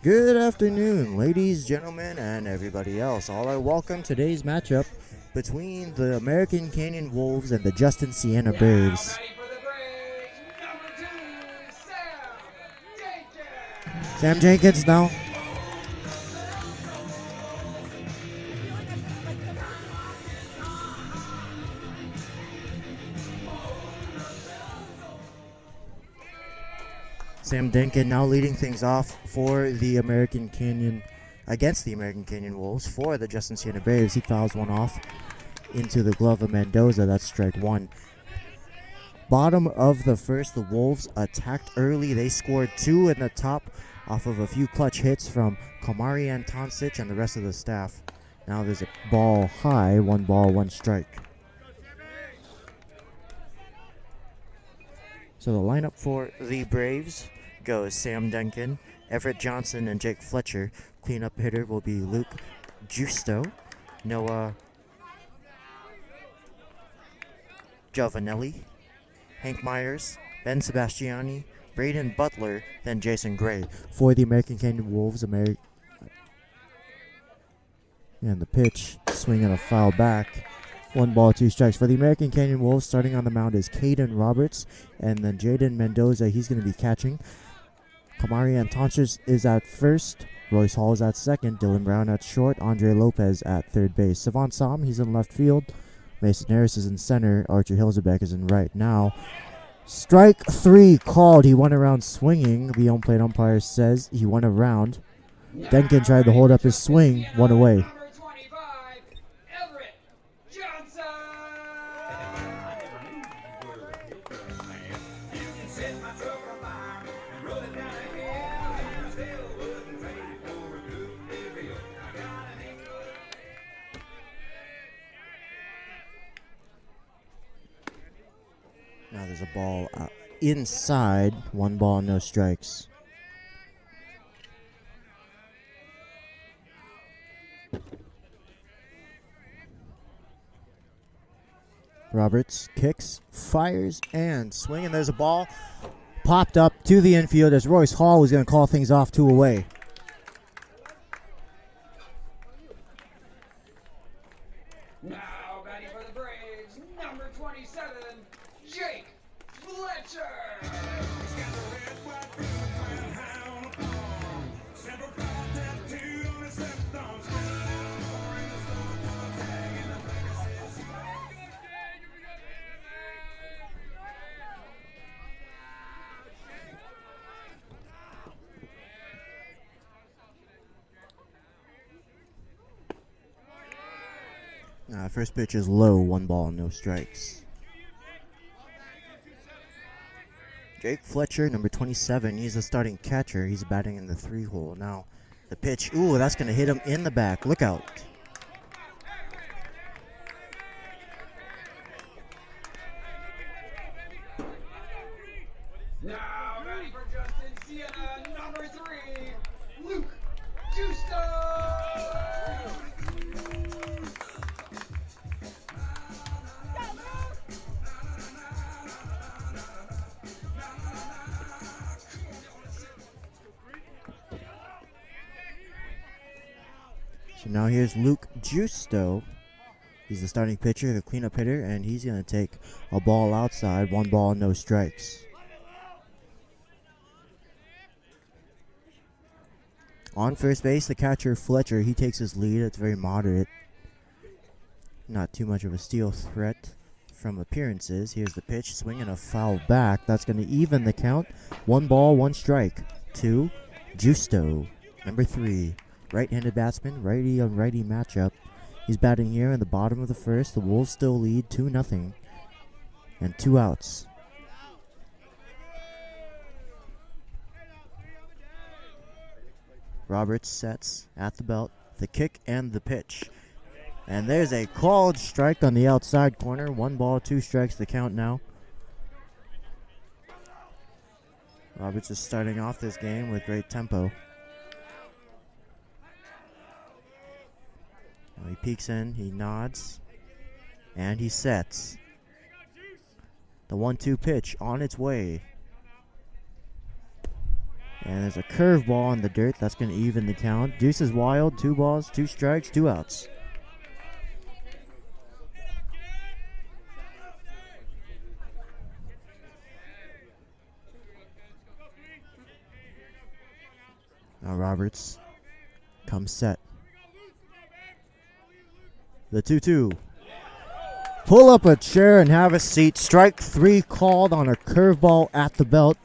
Good afternoon, ladies, gentlemen, and everybody else. All right, welcome today's matchup between the American Canyon Wolves and the Justin-Siena Braves. Sam Jenkins now. Sam Denkin now leading things off for the American Canyon, against the American Canyon Wolves for the Justin-Siena Braves. He fouls one off into the glove of Mendoza. That's strike one. Bottom of the first, the Wolves attacked early. They scored two in the top off of a few clutch hits from Kamari Antoncic and the rest of the staff. Now there's a ball high, 1 ball, 1 strike. So the lineup for the Braves goes Sam Duncan, Everett Johnson, and Jake Fletcher. Cleanup hitter will be Luke Justo, Noah Giovanelli, Hank Myers, Ben Sebastiani, Braden Butler, then Jason Gray. For the American Canyon Wolves, and the pitch, swing and a foul back. 1 ball, 2 strikes. For the American Canyon Wolves, starting on the mound is Caden Roberts, and then Jaden Mendoza, he's going to be catching. Kamari Antoncic is at first. Royce Hall is at second. Dylan Brown at short. Andre Lopez at third base. Savon Sam, he's in left field. Mason Harris is in center. Archer Hilzebeck is in right. Now, strike 3 called. He went around swinging. The home plate umpire says he went around. Denkin tried to hold up his swing. 1 away. Now there's a ball inside. 1 ball, no strikes. Roberts kicks, fires, and swing, and there's a ball popped up to the infield as Royce Hall was going to call things off, 2 away. Now batting for the Braves, number 27, Jake Fletcher. First pitch is low, 1 ball, no strikes. Jake Fletcher, number 27, he's the starting catcher. He's batting in the 3-hole. Now, the pitch, ooh, that's going to hit him in the back. Look out. Now batting for Justin-Siena, number 3, Luke Justo. So now here's Luke Justo. He's the starting pitcher, the cleanup hitter, and he's going to take a ball outside. 1 ball, no strikes. On first base, the catcher Fletcher, he takes his lead. It's very moderate. Not too much of a steal threat from appearances. Here's the pitch, swing and a foul back. That's going to even the count. 1 ball, 1 strike to Justo, number 3. Right-handed batsman, righty on righty matchup. He's batting here in the bottom of the first. The Wolves still lead 2-0 and 2 outs. Roberts sets at the belt, the kick and the pitch. And there's a called strike on the outside corner. 1 ball, 2 strikes the count now. Roberts is starting off this game with great tempo. He peeks in, he nods, and he sets. The 1-2 pitch on its way. And there's a curveball on the dirt. That's going to even the count. Deuce is wild. 2 balls, 2 strikes, 2 outs. Now Roberts comes set. The 2-2. Pull up a chair and have a seat. Strike 3 called on a curveball at the belt.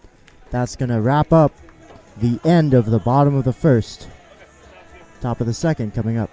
That's going to wrap up the end of the bottom of the first. Top of the second coming up.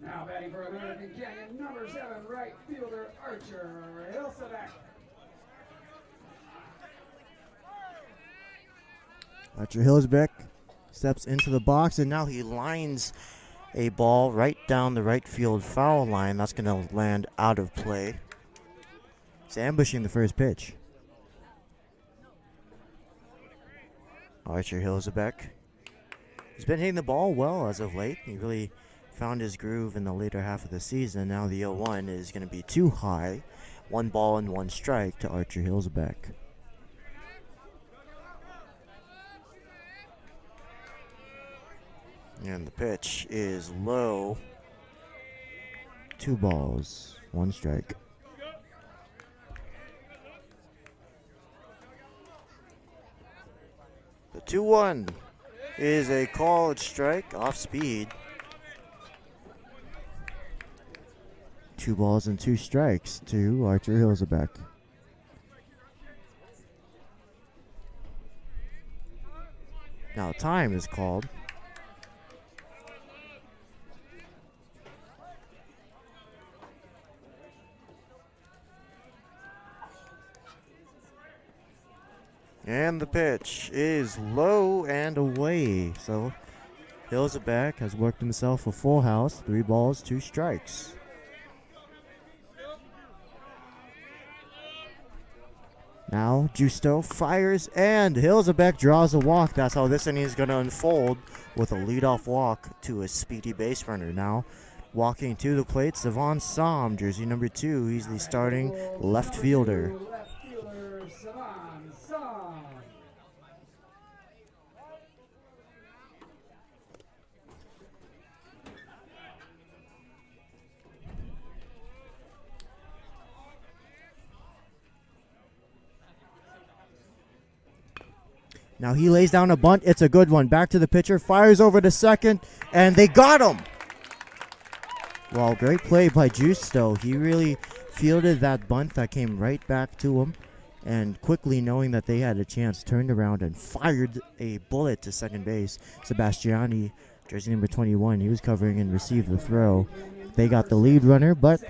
Now batting for American Canyon, number 7, right fielder Archer Hilsebeck. Archer Hilsebeck steps into the box, and now he lines a ball right down the right field foul line. That's going to land out of play. He's ambushing the first pitch. Archer Hilsebeck. He's been hitting the ball well as of late. He really found his groove in the later half of the season. Now the 0-1 is going to be too high. 1 ball and 1 strike to Archer Hilsebeck. And the pitch is low. 2 balls, 1 strike. The 2-1 is a called strike off speed. 2 balls and 2 strikes to Archer Hilsebeck. Now time is called. And the pitch is low and away. So Hilsebeck has worked himself a full house. 3 balls, 2 strikes. Now Justo fires, and Hilsebeck draws a walk. That's how this inning is going to unfold, with a leadoff walk to a speedy base runner. Now walking to the plate, Savon Som, jersey number 2. He's the starting left fielder. Savon Som. Now he lays down a bunt. It's a good one. Back to the pitcher. Fires over to second, and they got him. Well, great play by Justo. He really fielded that bunt that came right back to him, and quickly knowing that they had a chance, turned around and fired a bullet to second base. Sebastiani, jersey number 21, he was covering and received the throw. They got the lead runner, but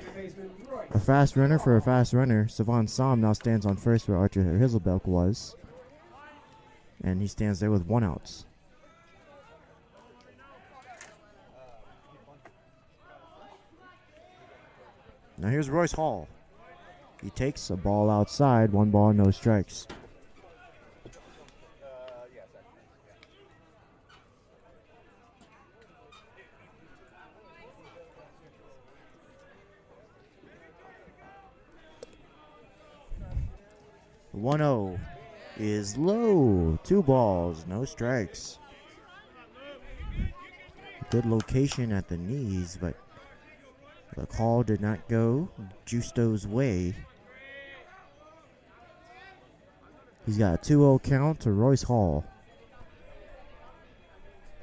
a fast runner for a fast runner. Savon Som now stands on first where Archer Hizelbeck was, and he stands there with 1 out. Now here's Royce Hall. He takes a ball outside, 1 ball, no strikes. The 1-0 is low. 2 balls, no strikes. Good location at the knees, but the call did not go Justo's way. He's got a 2-0 count to Royce Hall.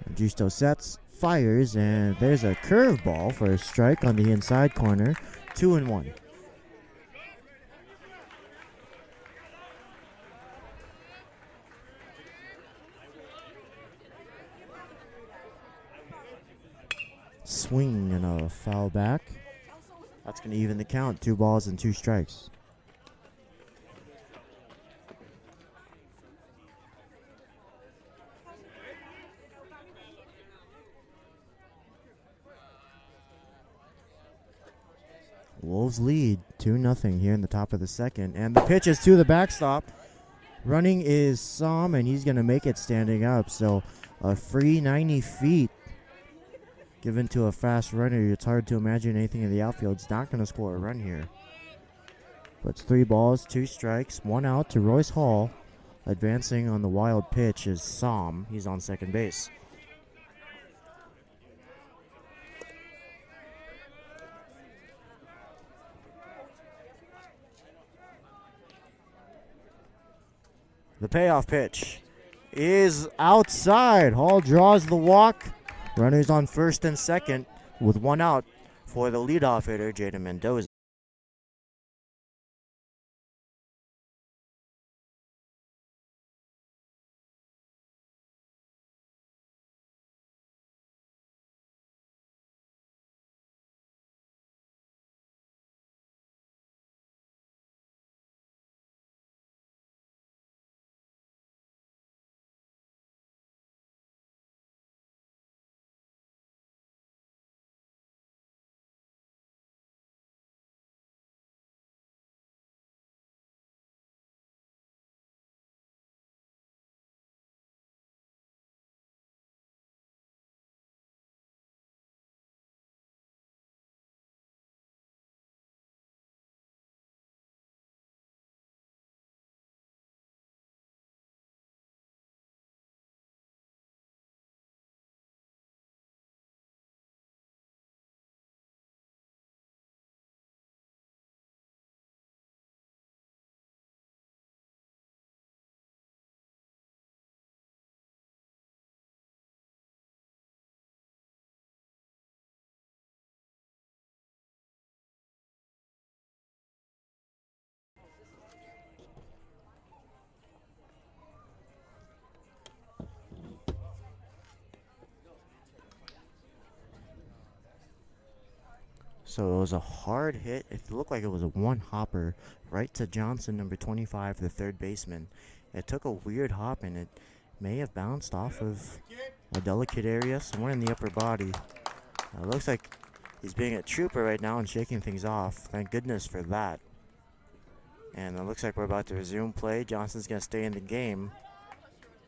And Justo sets, fires, and there's a curveball for a strike on the inside corner. 2-1. Swing and a foul back. That's going to even the count. 2 balls and 2 strikes. Wolves lead 2-0 here in the top of the second. And the pitch is to the backstop. Running is Som, and he's going to make it standing up. So a free 90 feet given to a fast runner. It's hard to imagine anything in the outfield's not going to score a run here. But it's 3 balls, 2 strikes, 1 out to Royce Hall. Advancing on the wild pitch is Som. He's on second base. The payoff pitch is outside. Hall draws the walk. Runners on first and second with 1 out for the leadoff hitter, Jaden Mendoza. So it was a hard hit. It looked like it was a 1-hopper right to Johnson, number 25, the third baseman. It took a weird hop, and it may have bounced off of a delicate area somewhere in the upper body. It looks like he's being a trooper right now and shaking things off. Thank goodness for that. And it looks like we're about to resume play. Johnson's going to stay in the game.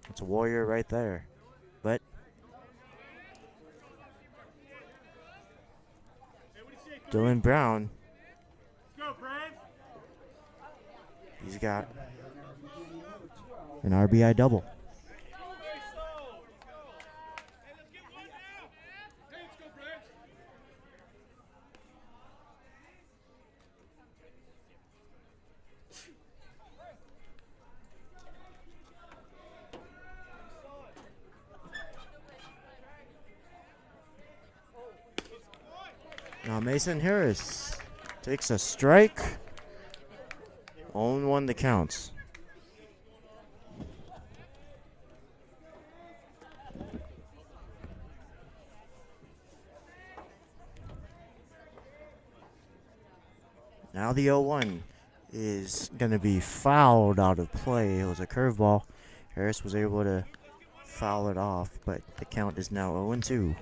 It's a Warrior right there. But Dylan Brown, he's got an RBI double. Now Mason Harris takes a strike. 0-1 the counts. Now the 0-1 is going to be fouled out of play. It was a curveball. Harris was able to foul it off, but the count is now 0-2.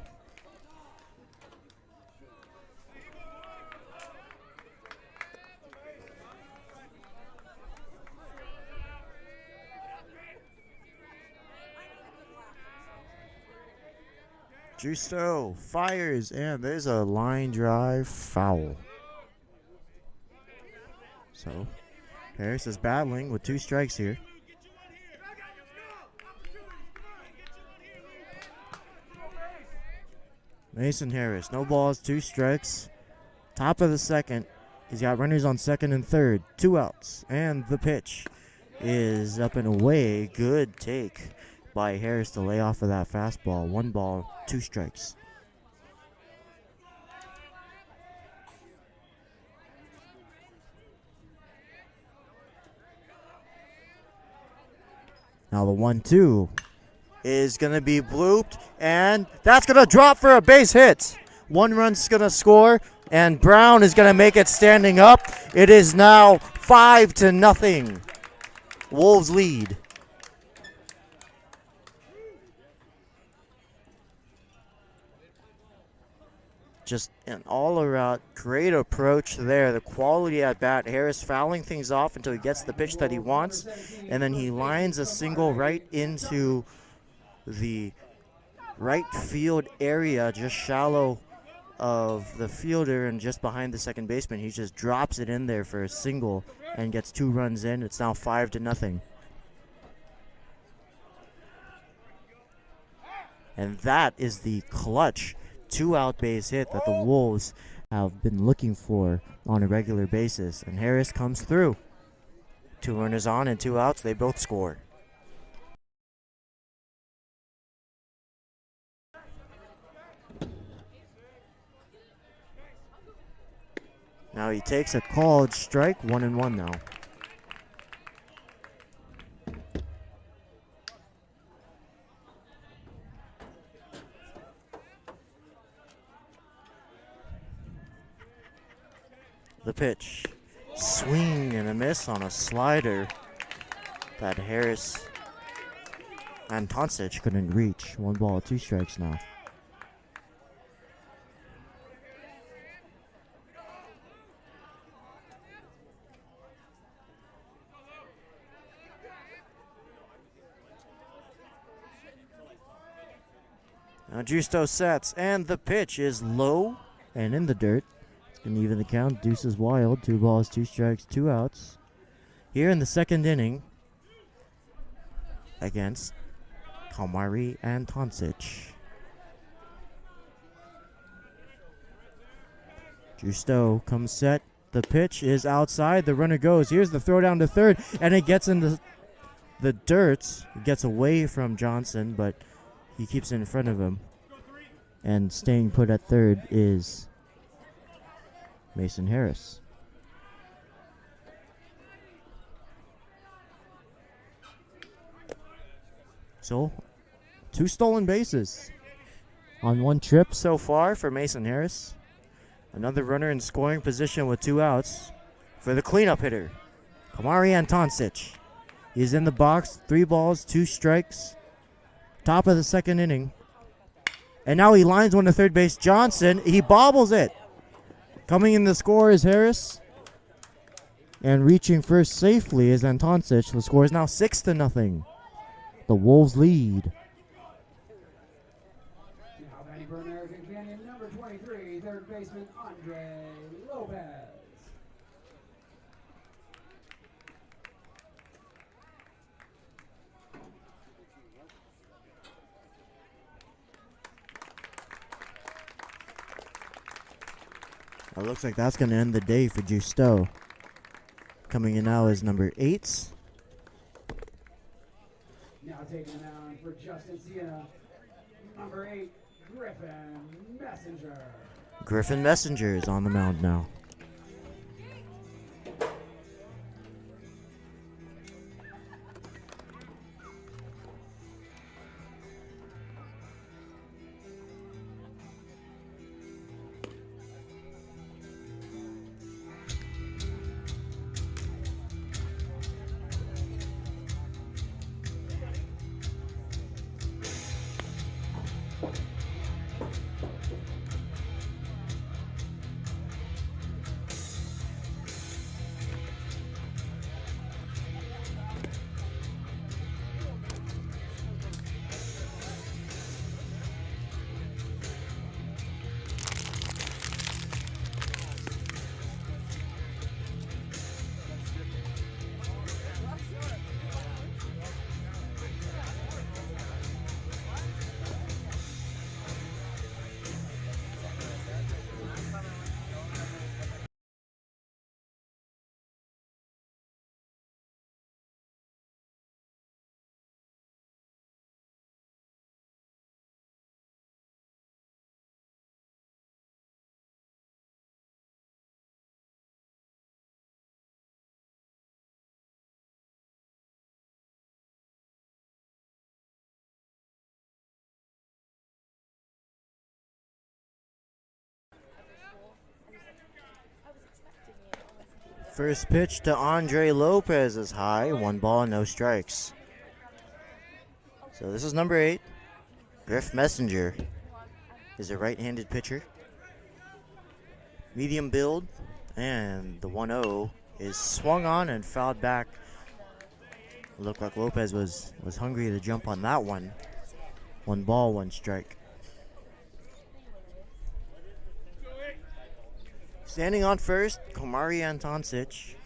Justo fires, and there's a line drive foul. So Harris is battling with 2 strikes here. Mason Harris, no balls, 2 strikes. Top of the second. He's got runners on second and third. 2 outs. And the pitch is up and away. Good take by Harris to lay off of that fastball. 1 ball, 2 strikes. Now the 1-2 is going to be blooped, and that's going to drop for a base hit. 1 run's going to score, and Brown is going to make it standing up. It is now 5-0. Wolves lead. Just an all-around great approach there. The quality at bat. Harris fouling things off until he gets the pitch that he wants, and then he lines a single right into the right field area, just shallow of the fielder and just behind the second baseman. He just drops it in there for a single and gets 2 runs in. It's now 5-0. And that is the clutch 2-out base hit that the Wolves have been looking for on a regular basis. And Harris comes through. 2 runners on and 2 outs. They both score. Now he takes a called strike. 1-1 now. The pitch. Swing and a miss on a slider that Harris and Tonsich couldn't reach. 1 ball, 2 strikes now. Now Justo sets, and the pitch is low and in the dirt. Can even the count. Deuce is wild. 2 balls, 2 strikes, 2 outs. Here in the second inning against Kalmari and Tonsich. Justo comes set. The pitch is outside. The runner goes. Here's the throw down to third, and it gets into the dirt. It gets away from Johnson, but he keeps it in front of him. And staying put at third is Mason Harris. So, 2 stolen bases on 1 trip so far for Mason Harris. Another runner in scoring position with 2 outs for the cleanup hitter, Kamari Antonsich. He's in the box, 3 balls, 2 strikes. Top of the second inning. And now he lines one to third base. Johnson, he bobbles it. Coming in the score is Harris. And reaching first safely is Antonsich. The score is now 6-0. The Wolves lead. Now batting for American Canyon, number 23, third baseman Andre Lopez. It looks like that's going to end the day for Justo. Coming in now is number 8. Now taking the mound for Justin-Siena, number 8, Griffin Messenger. Griffin Messenger is on the mound now. First pitch to Andre Lopez is high. 1 ball, no strikes. So this is number 8. Griff Messenger is a right-handed pitcher. Medium build, and the 1-0 is swung on and fouled back. Looked like Lopez was hungry to jump on that one. 1 ball, 1 strike. Standing on first, Komari Antoncic.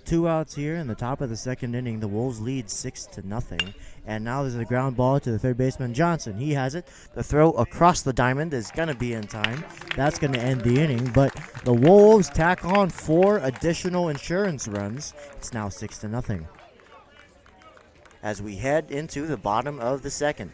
2 outs here in the top of the second inning. The Wolves lead 6-0. And now there's a ground ball to the third baseman, Johnson. He has it. The throw across the diamond is going to be in time. That's going to end the inning. But the Wolves tack on 4 additional insurance runs. It's now 6-0. As we head into the bottom of the second.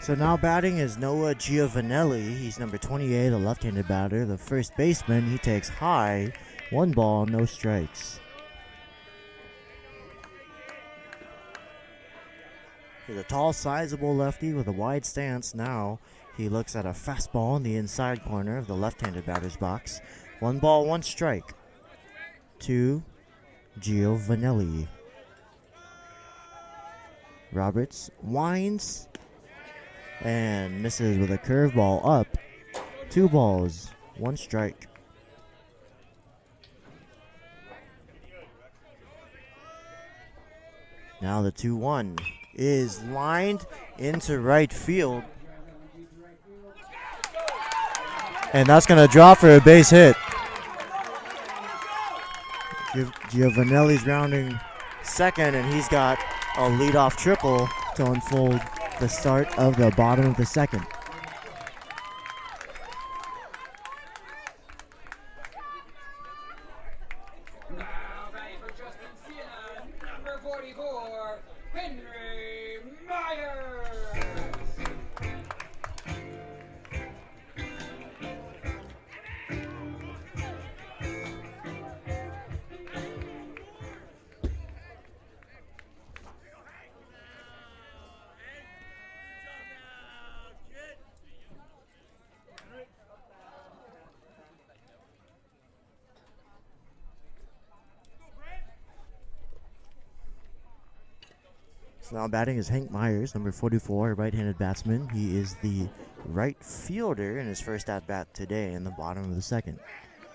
So now batting is Noah Giovanelli. He's number 28, a left-handed batter. The first baseman, he takes high. 1 ball, no strikes. He's a tall, sizable lefty with a wide stance. Now he looks at a fastball in the inside corner of the left-handed batter's box. 1 ball, 1 strike to Giovanelli. Roberts winds and misses with a curveball up. 2 balls, 1 strike. Now the 2-1 is lined into right field. And that's going to drop for a base hit. Giovanelli's rounding second, and he's got a leadoff triple to unfold the start of the bottom of the second. Now batting for Justin-Siena, number 44, Henry Myers. Now batting is Hank Myers, number 44, a right-handed batsman. He is the right fielder in his first at-bat today in the bottom of the second.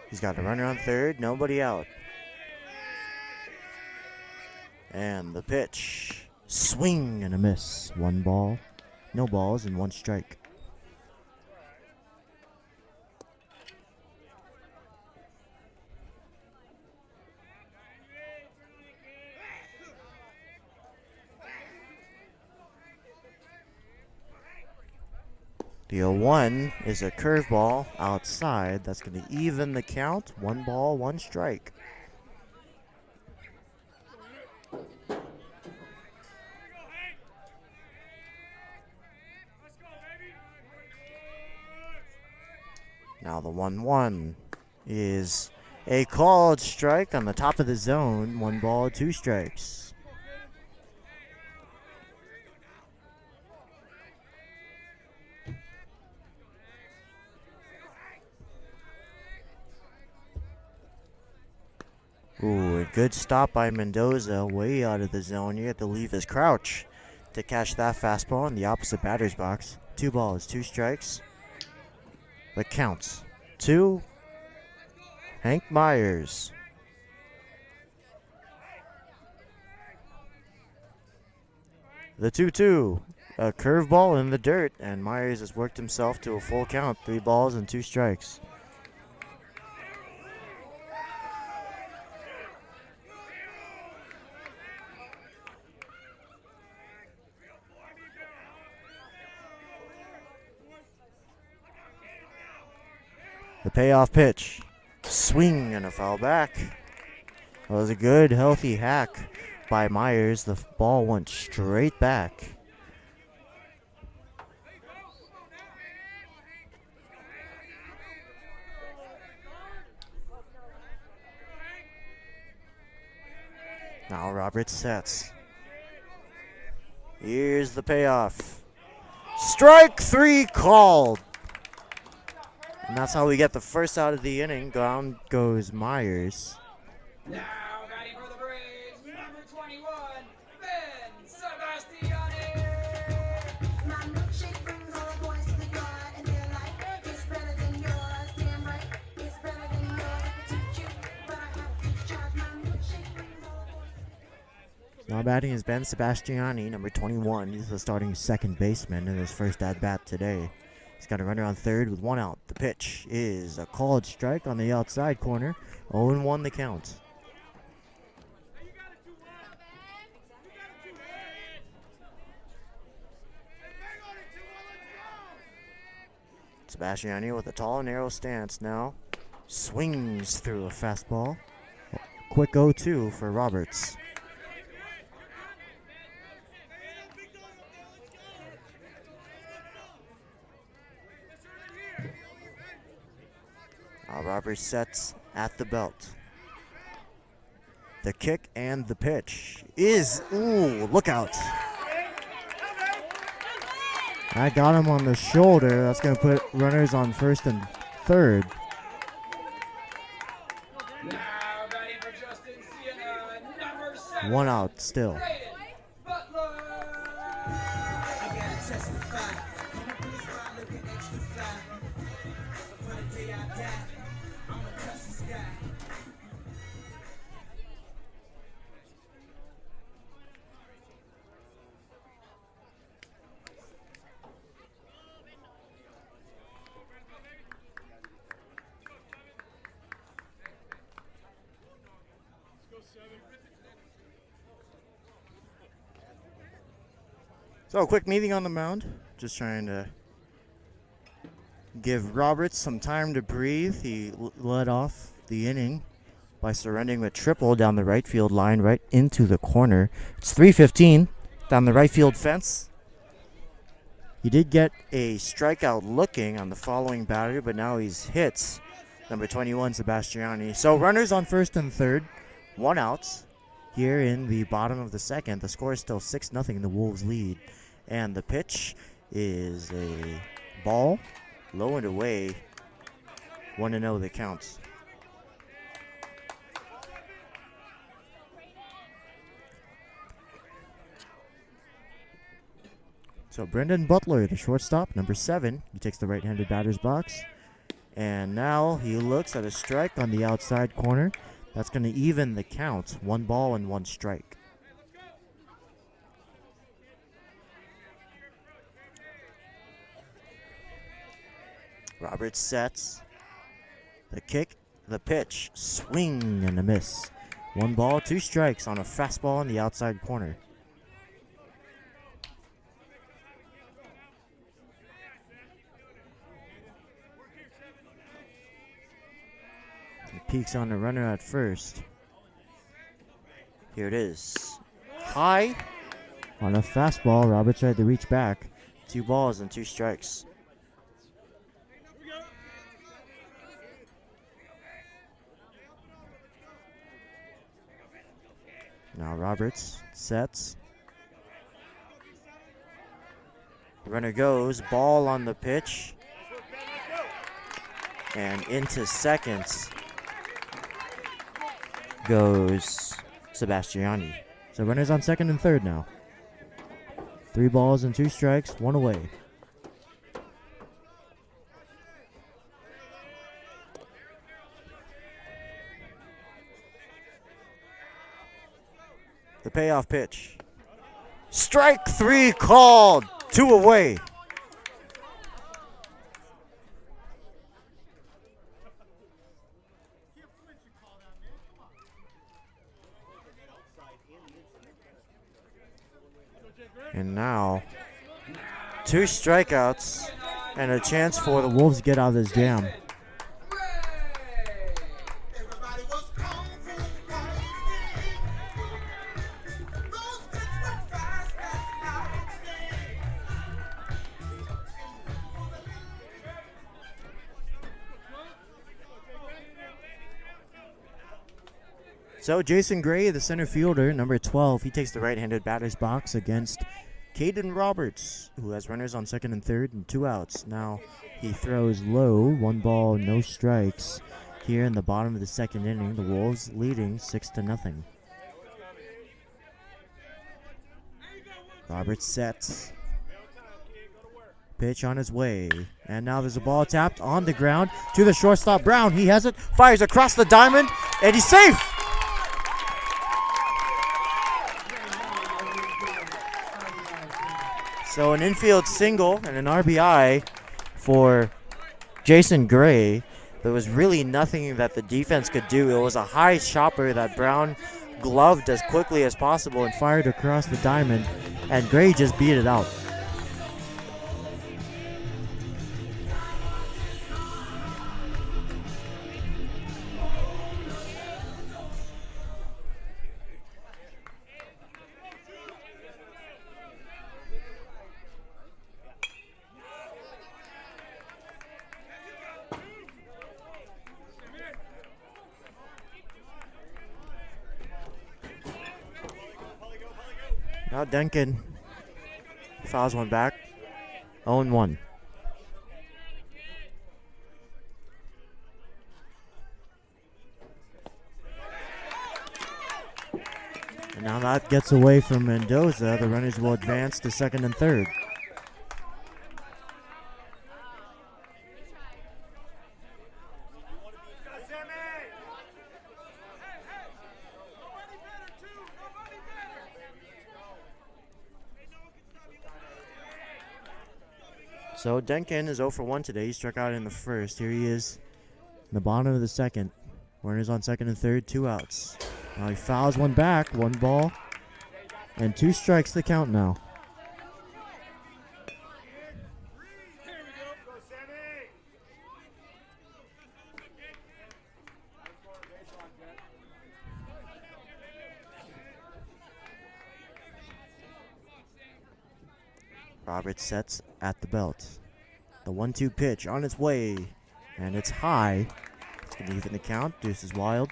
He's got a runner on third, nobody out. And the pitch. Swing and a miss. 1 ball, no balls, and 1 strike. The 0-1 is a curveball outside. That's going to even the count. 1 ball, 1 strike. Now the 1-1 is a called strike on the top of the zone. 1 ball, 2 strikes. Ooh, a good stop by Mendoza, way out of the zone. You have to leave his crouch to catch that fastball in the opposite batter's box. 2 balls, 2 strikes. That counts. 2. Hank Myers. The 2-2. A curveball in the dirt, and Myers has worked himself to a full count. 3 balls and 2 strikes. The payoff pitch. Swing and a foul back. That was a good, healthy hack by Myers. The ball went straight back. Now Roberts sets. Here's the payoff. Strike 3 called. And that's how we get the first out of the inning. Down goes Myers. Now batting for the Braves, number 21, Ben Sebastiani. My milkshake brings all the boys to the yard, and they're like, it's better than yours. Damn right, it's better than yours. I can teach you, but I have to charge. My milkshake brings all the boys. Now batting is Ben Sebastiani, number 21. He's the starting second baseman in his first at-bat today. He's got a runner on third with 1 out. The pitch is a called strike on the outside corner. 0-1 the count. Sebastiani with a tall, narrow stance now. Swings through a fastball. Quick 0-2 for Roberts. Roberts sets at the belt. The kick and the pitch is, ooh, look out. I got him on the shoulder. That's going to put runners on first and third. Now batting for Justin-Siena, number 7. 1 out still. Braden Butler. I gotta testify. Come up in this ride looking extra fly. For the day I die, I'm a cuss this guy. So a quick meeting on the mound. Just trying to give Roberts some time to breathe. He led off the inning by surrendering a triple down the right field line right into the corner. It's 3:15 down the right field fence. He did get a strikeout looking on the following batter, but now he's hits number 21, Sebastiani. So runners on first and third, 1 out here in the bottom of the second. The score is still 6-0, the Wolves lead. And the pitch is a ball, low and away, 1-0 the counts. So Brendan Butler, the shortstop, number 7, he takes the right-handed batter's box. And now he looks at a strike on the outside corner. That's going to even the count. 1 ball and 1 strike. Roberts sets. The kick, the pitch, swing and a miss. 1 ball, 2 strikes on a fastball in the outside corner. He peeks on the runner at first. Here it is. High on a fastball. Roberts tried to reach back. 2 balls and 2 strikes. Now Roberts sets. The runner goes. Ball on the pitch. And into second goes Sebastiani. So runners on second and third now. 3 balls and 2 strikes, 1 away. The payoff pitch. Strike 3 called. 2 away. And now 2 strikeouts and a chance for the Wolves to get out of this jam. Everybody was kung fu fighting. Those kids went fast as lightning. So Jason Gray, the center fielder, number 12, he takes the right-handed batter's box against Caden Roberts, who has runners on second and third and 2 outs. Now he throws low, 1 ball, no strikes. Here in the bottom of the second inning, the Wolves leading 6-0. Roberts sets. Pitch on his way. And now there's a ball tapped on the ground to the shortstop, Brown. He has it, fires across the diamond, and he's safe. So an infield single and an RBI for Jason Gray. There was really nothing that the defense could do. It was a high chopper that Brown gloved as quickly as possible and fired across the diamond, and Gray just beat it out. Now Duncan fouls one back. 0-1. And now that gets away from Mendoza. The runners will advance to second and third. So Denkin is 0 for 1 today. He struck out in the first. Here he is in the bottom of the second. Runners on second and third, 2 outs. Now he fouls one back, 1 ball, and 2 strikes to count now. Roberts sets at the belt. The 1-2 pitch on its way, and it's high. It's going to even the count. Deuce is wild.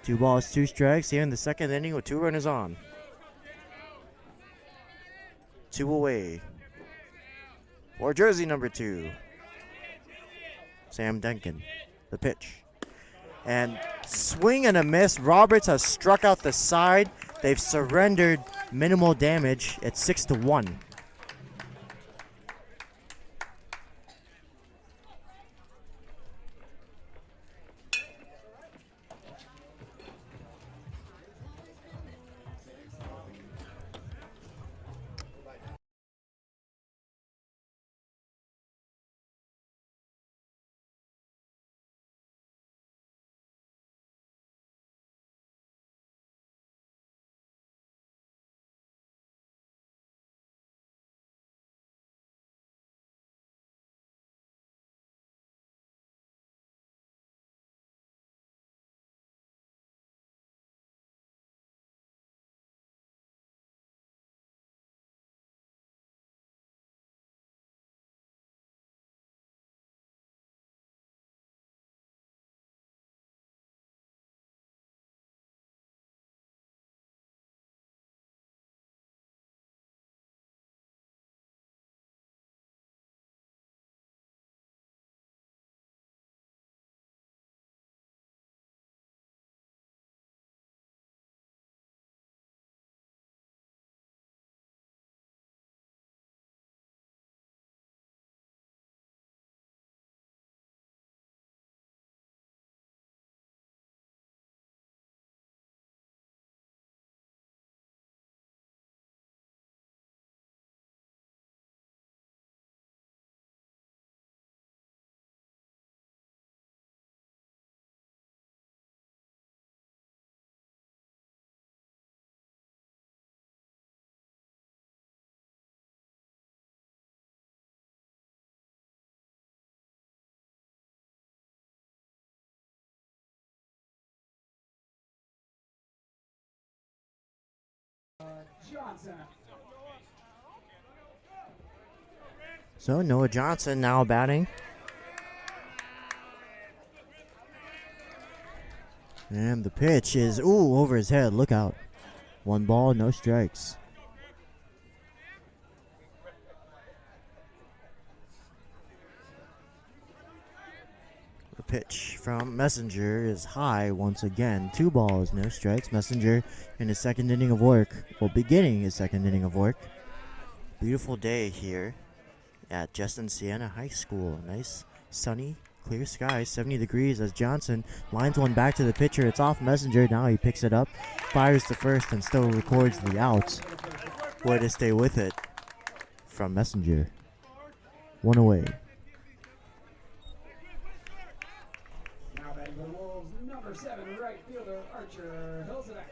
2 balls, 2 strikes here in the second inning with 2 runners on. 2 away. For jersey number 2, Sam Duncan. The pitch. And swing and a miss. Roberts has struck out the side. They've surrendered minimal damage. It's 6-1. Johnson. So Noah Johnson now batting. And the pitch is, over his head. Look out. 1 ball, no strikes. The pitch from Messenger is high once again. 2 balls, no strikes. Messenger in his second inning of work. Well, beginning his second inning of work. Beautiful day here at Justin-Siena High School. Nice, sunny, clear skies, 70 degrees as Johnson lines one back to the pitcher. It's off Messenger. Now he picks it up, fires to first, and still records the out. Way to stay with it from Messenger. 1 away. Now batting for the Wolves, number 7, right fielder Archer Hilseback.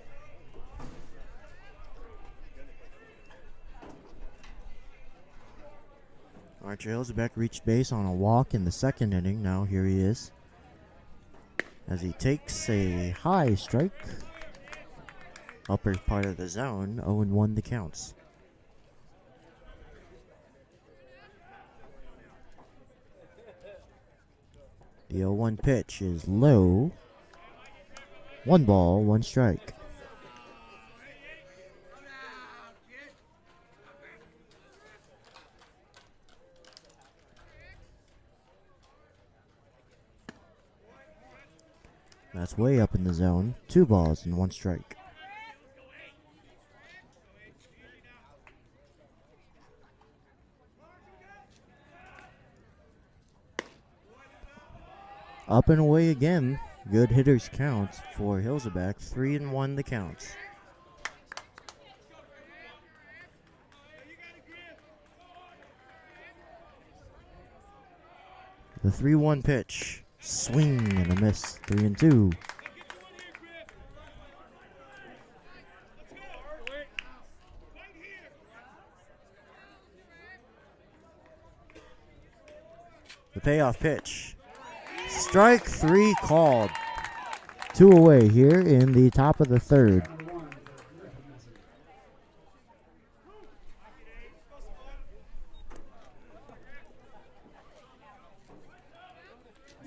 Archer Hilsebeck reached base on a walk in the second inning. Now here he is as he takes a high strike. Upper part of the zone, 0-1 the counts. The 0-1 pitch is low. 1 ball, 1 strike. That's way up in the zone. 2 balls and 1 strike. Up and away again. Good hitters counts for Hilseback. 3-1 the counts. The 3-1 pitch. Swing and a miss. 3-2. The payoff pitch. Strike 3 called. 2 away here in the top of the third. Number 1 for Griffin Messenger.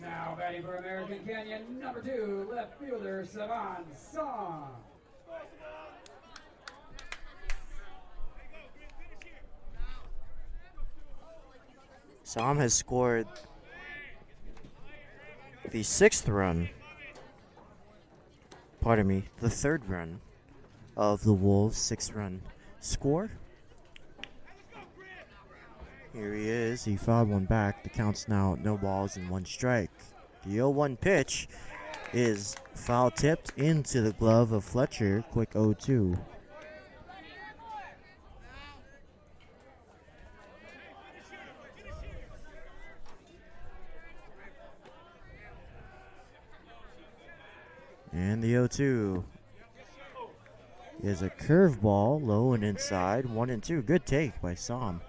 Now batting for American Canyon, number 2, left fielder Savan Song. Sam has scored the 6th run. Pardon me, the 3rd run of the Wolves' 6th run score. Here he is. He fouled one back. The count's now no balls and 1 strike. The 0-1 pitch is foul tipped into the glove of Fletcher. Quick 0-2. And the 0-2 is a curveball, low and inside. 1-2. Good take by Sam.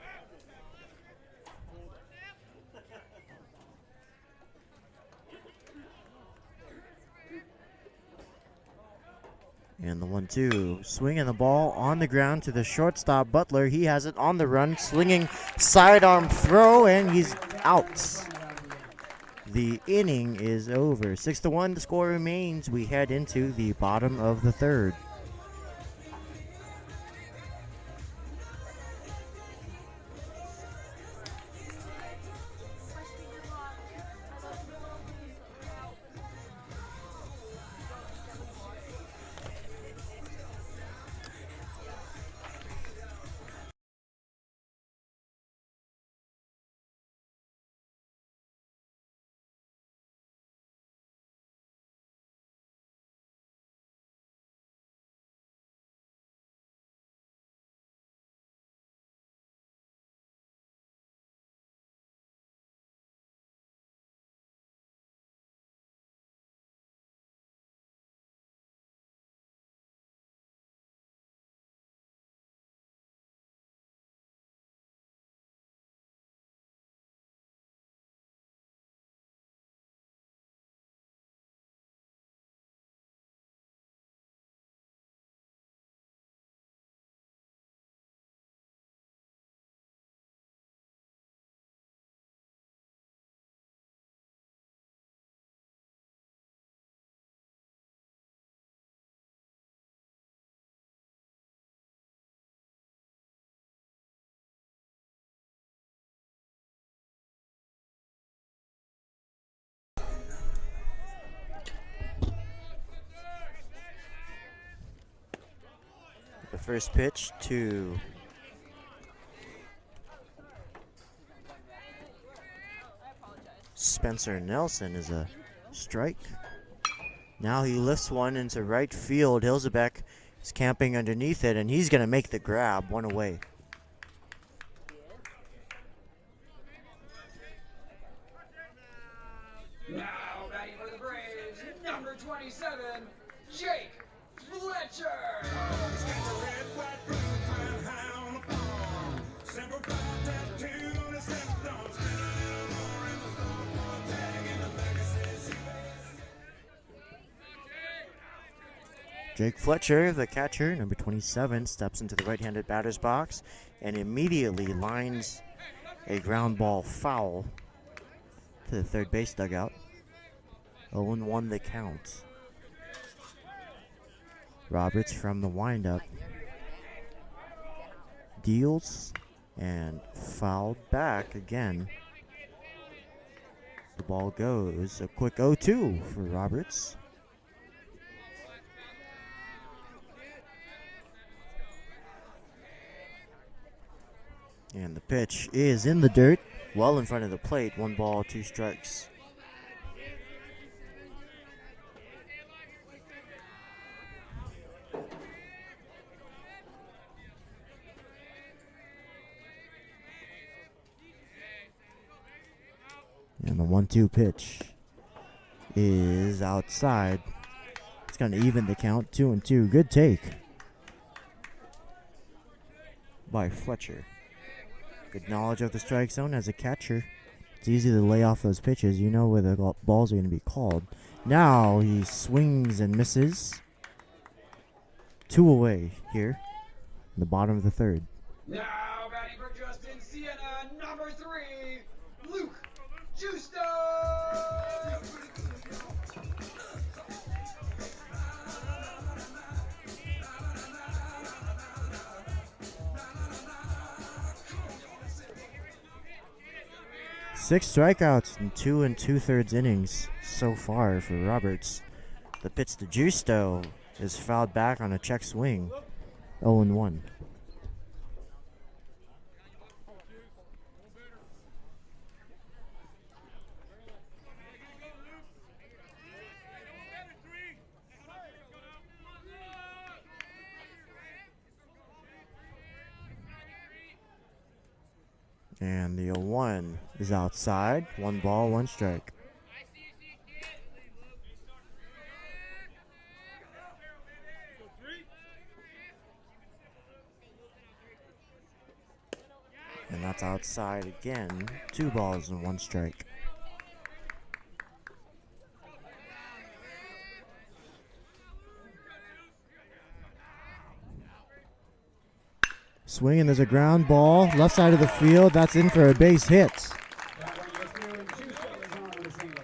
And the 1-2. Swinging the ball on the ground to the shortstop, Butler. He has it on the run. Slinging sidearm throw, and he's out. The inning is over. 6-1 the score remains. We head into the bottom of the 3rd. first pitch to Spencer Nelson is a strike. Now he lifts one into right field. Hilzebeck is camping underneath it, and he's going to make the grab, one away. Now batting for the Braves, number 27, Jake Fletcher. Jake Fletcher, the catcher, number 27, steps into the right-handed batter's box and immediately lines a ground ball foul to the third base dugout. 0-1 the count. Roberts from the windup deals and fouled back again. The ball goes a quick 0-2 for Roberts. And the pitch is in the dirt, well in front of the plate. 1 ball, 2 strikes. And the 1-2 pitch is outside. It's going to even the count, 2-2. Good take by Fletcher. Good knowledge of the strike zone as a catcher. It's easy to lay off those pitches. You know where the balls are going to be called. Now he swings and misses. 2 away here in the bottom of the third. Now batting for Justin-Siena, number 3, Luke Justo. 6 strikeouts in 2 2/3 innings so far for Roberts. The pitch to Justo is fouled back on a check swing. 0-1. And the 0-1 is outside. 1 ball, 1 strike. And that's outside again. 2 balls and 1 strike. Swing, and there's a ground ball, left side of the field. That's in for a base hit. That one goes through,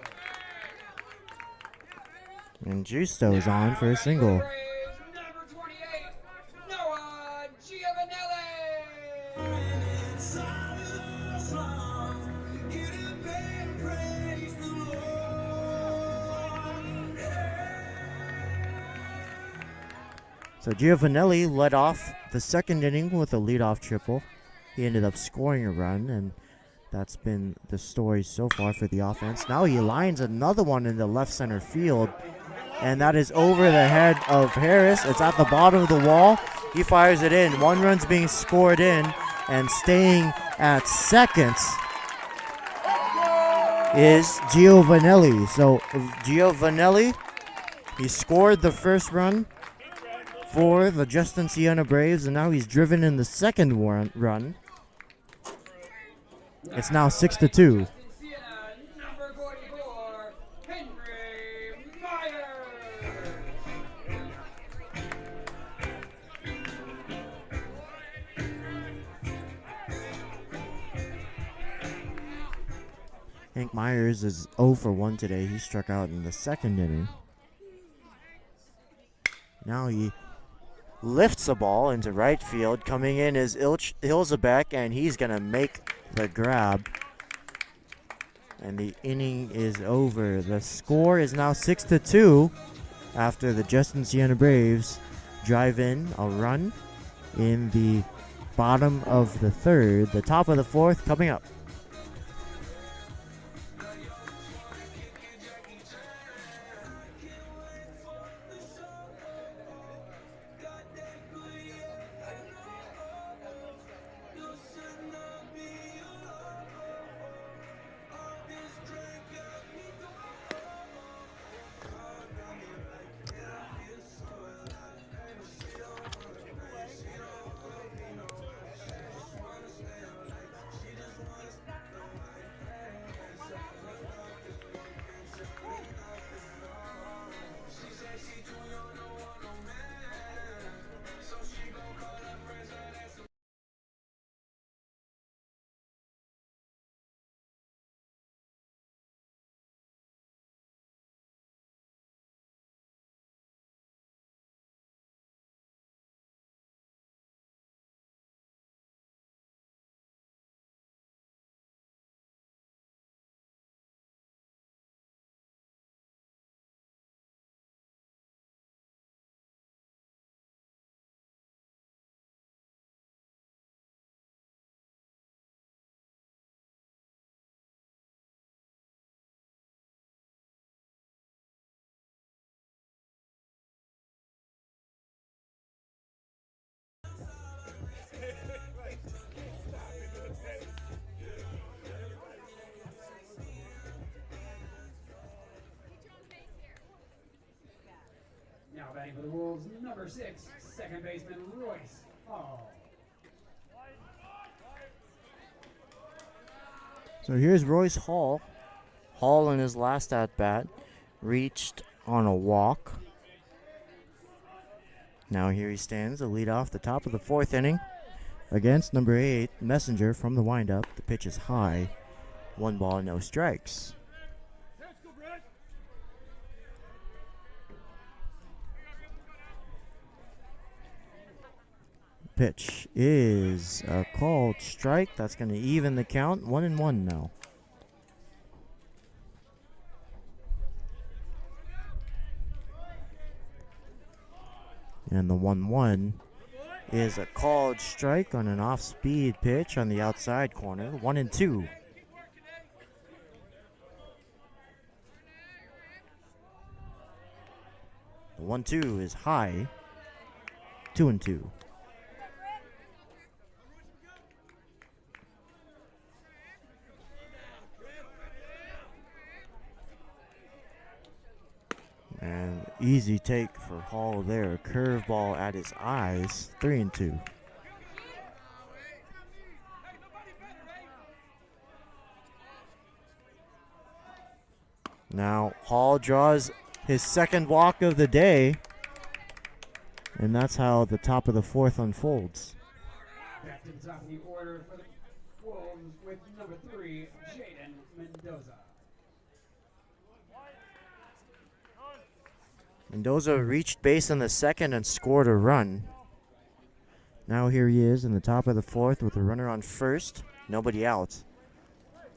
and Justo is on with a single. And Justo is on for a single. Braves, number 28, Noah Giovanelli. So Giovanelli led off the second inning with a leadoff triple. He ended up scoring a run, and that's been the story so far for the offense. Now he lines another one in the left center field, and that is over the head of Harris. It's at the bottom of the wall. He fires it in. 1 run's being scored in, and staying at second is Giovanelli. So Giovanelli, he scored the first run for the Justin-Siena Braves, and now he's driven in the second run. It's now 6-2. Justin-Siena, number 44, Henry Myers. Hank Myers is 0 for 1 today. He struck out in the second inning. Now he lifts the ball into right field. Coming in is Hilzebeck, and he's going to make the grab. And the inning is over. The score is now 6-2 after the Justin-Siena Braves drive in a run in the bottom of the third. The top of the fourth coming up. Now batting for the Wolves, number 6, second baseman Royce Hall. So here's Royce Hall. Hall in his last at bat reached on a walk. Now here he stands, a lead off the top of the fourth inning against number 8, Messenger from the windup. The pitch is high. 1 ball, no strikes. Pitch is a called strike. That's going to even the count. 1-1 now. And the 1-1 is a called strike on an off-speed pitch on the outside corner. 1-2. The 1-2 is high. 2-2. And easy take for Hall there. Curveball at his eyes. 3-2. Now Hall draws his second walk of the day. And that's how the top of the fourth unfolds. Back to the top of the order for the Wolves with number 3, Jaden Mendoza. Mendoza reached base in the second and scored a run. Now here he is in the top of the fourth with a runner on first, nobody out.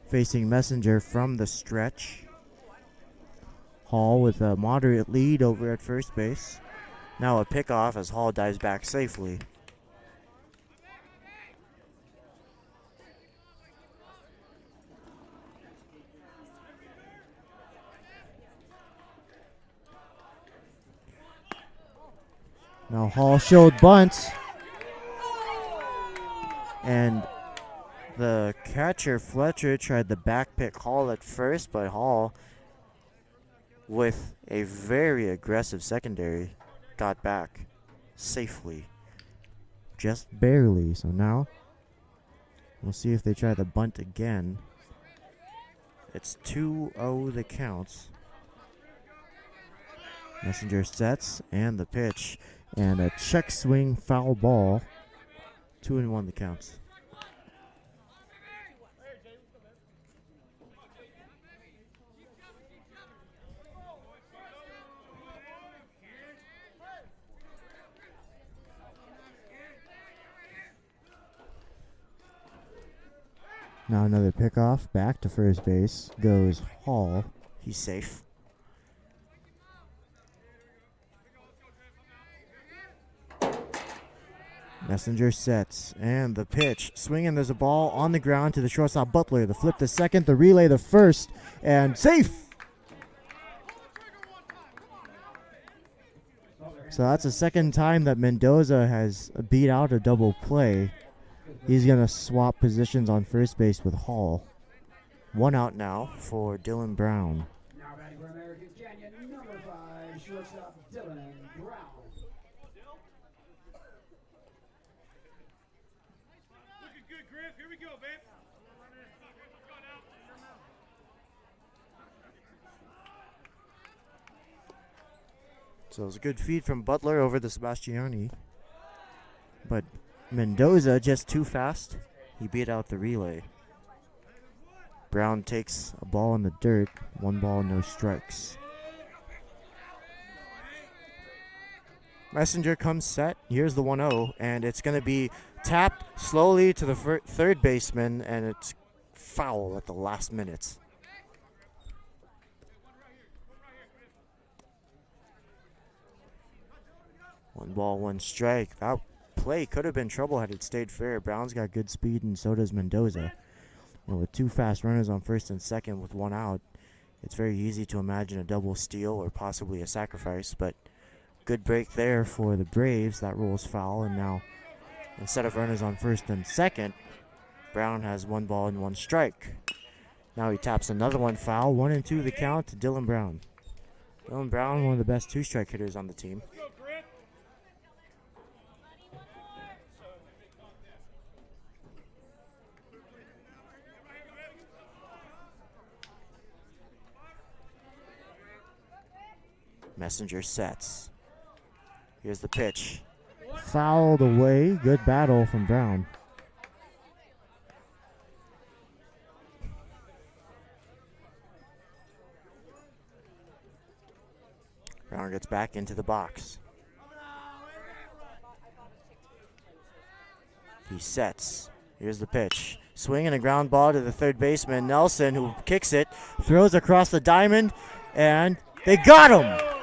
Facing Messenger from the stretch. Hall with a moderate lead over at first base. Now a pickoff as Hall dives back safely. Now Hall showed bunt. And the catcher, Fletcher, tried to back pick Hall at first, but Hall, with a very aggressive secondary, got back safely. Just barely. So now we'll see if they try the bunt again. It's 2-0 the count. Messenger sets and the pitch. And a check swing foul ball. 2-1 the counts. Now another pickoff. Back to first base goes Hall. He's safe. Messenger sets, and the pitch. Swinging, there's a ball on the ground to the shortstop Butler. The flip, the second, the relay, the first, and safe! So that's the second time that Mendoza has beat out a double play. He's going to swap positions on first base with Hall. 1 out now for Dylan Brown. Now batting for American Canyon, number 5, shortstop Dylan Brown. Looking good, Griff. Here we go, babe. So it was a good feed from Butler over the Sebastiani. But Mendoza just too fast. He beat out the relay. Brown takes a ball in the dirt. 1 ball, no strikes. Messenger comes set. Here's the 1-0, and it's going to be tapped slowly to the third baseman, and it's foul at the last minute. One ball, 1 strike. That play could have been trouble had it stayed fair. Brown's got good speed, and so does Mendoza. And with 2 fast runners on first and second with 1 out, it's very easy to imagine a double steal or possibly a sacrifice. But good break there for the Braves. That rules foul, and now instead of runners on first and second, Brown has 1 ball and 1 strike. Now he taps another one foul. 1-2 the count to Dylan Brown. Dylan Brown, one of the best 2-strike hitters on the team. Messenger sets. Here's the pitch. Fouled away. Good battle from Brown. Brown gets back into the box. He sets. Here's the pitch. Swing and a ground ball to the third baseman, Nelson, who kicks it, throws across the diamond, and they got him!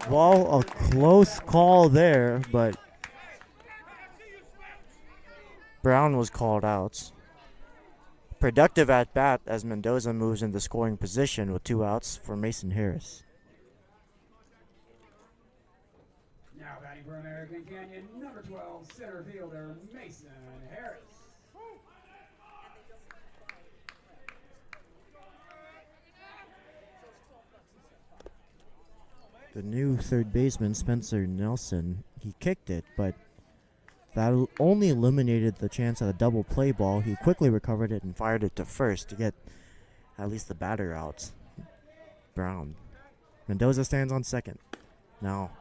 Well, a close call there, but Brown was called out. Productive at bat as Mendoza moves into scoring position with 2 outs for Mason Harris. Now batting for American Canyon, number 12, center fielder Mason Harris. The new third baseman, Spencer Nelson, he kicked it, but that only eliminated the chance at a double play ball. He quickly recovered it and fired it to first to get at least the batter out. Brown. Mendoza stands on second. Now,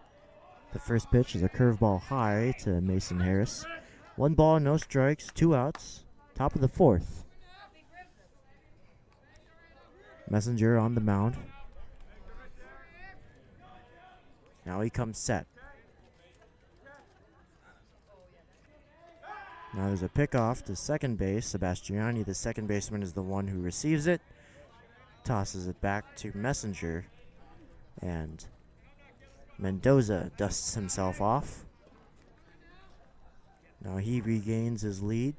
the first pitch is a curveball high to Mason Harris. 1 ball, no strikes, 2 outs. Top of the 4th. Messenger on the mound. Now he comes set. Now there's a pickoff to second base. Sebastiani, the second baseman, is the one who receives it. Tosses it back to Messenger. And Mendoza dusts himself off. Now he regains his lead.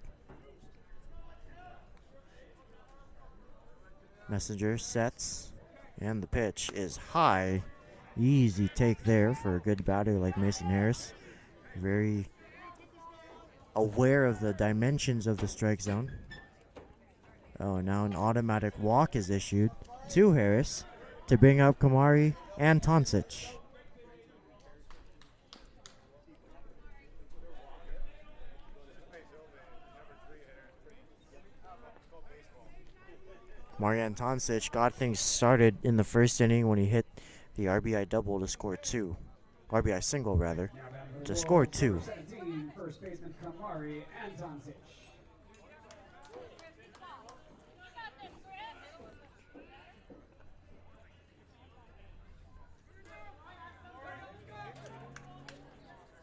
Messenger sets. And the pitch is high. Easy take there for a good batter like Mason Harris. Very aware of the dimensions of the strike zone. Oh, now an automatic walk is issued to Harris to bring up Kamari and Toncic. Marian Toncic got things started in the first inning when he hit the RBI double to score 2. RBI single, rather, to score 2. 17, first baseman Kamari and Toncic.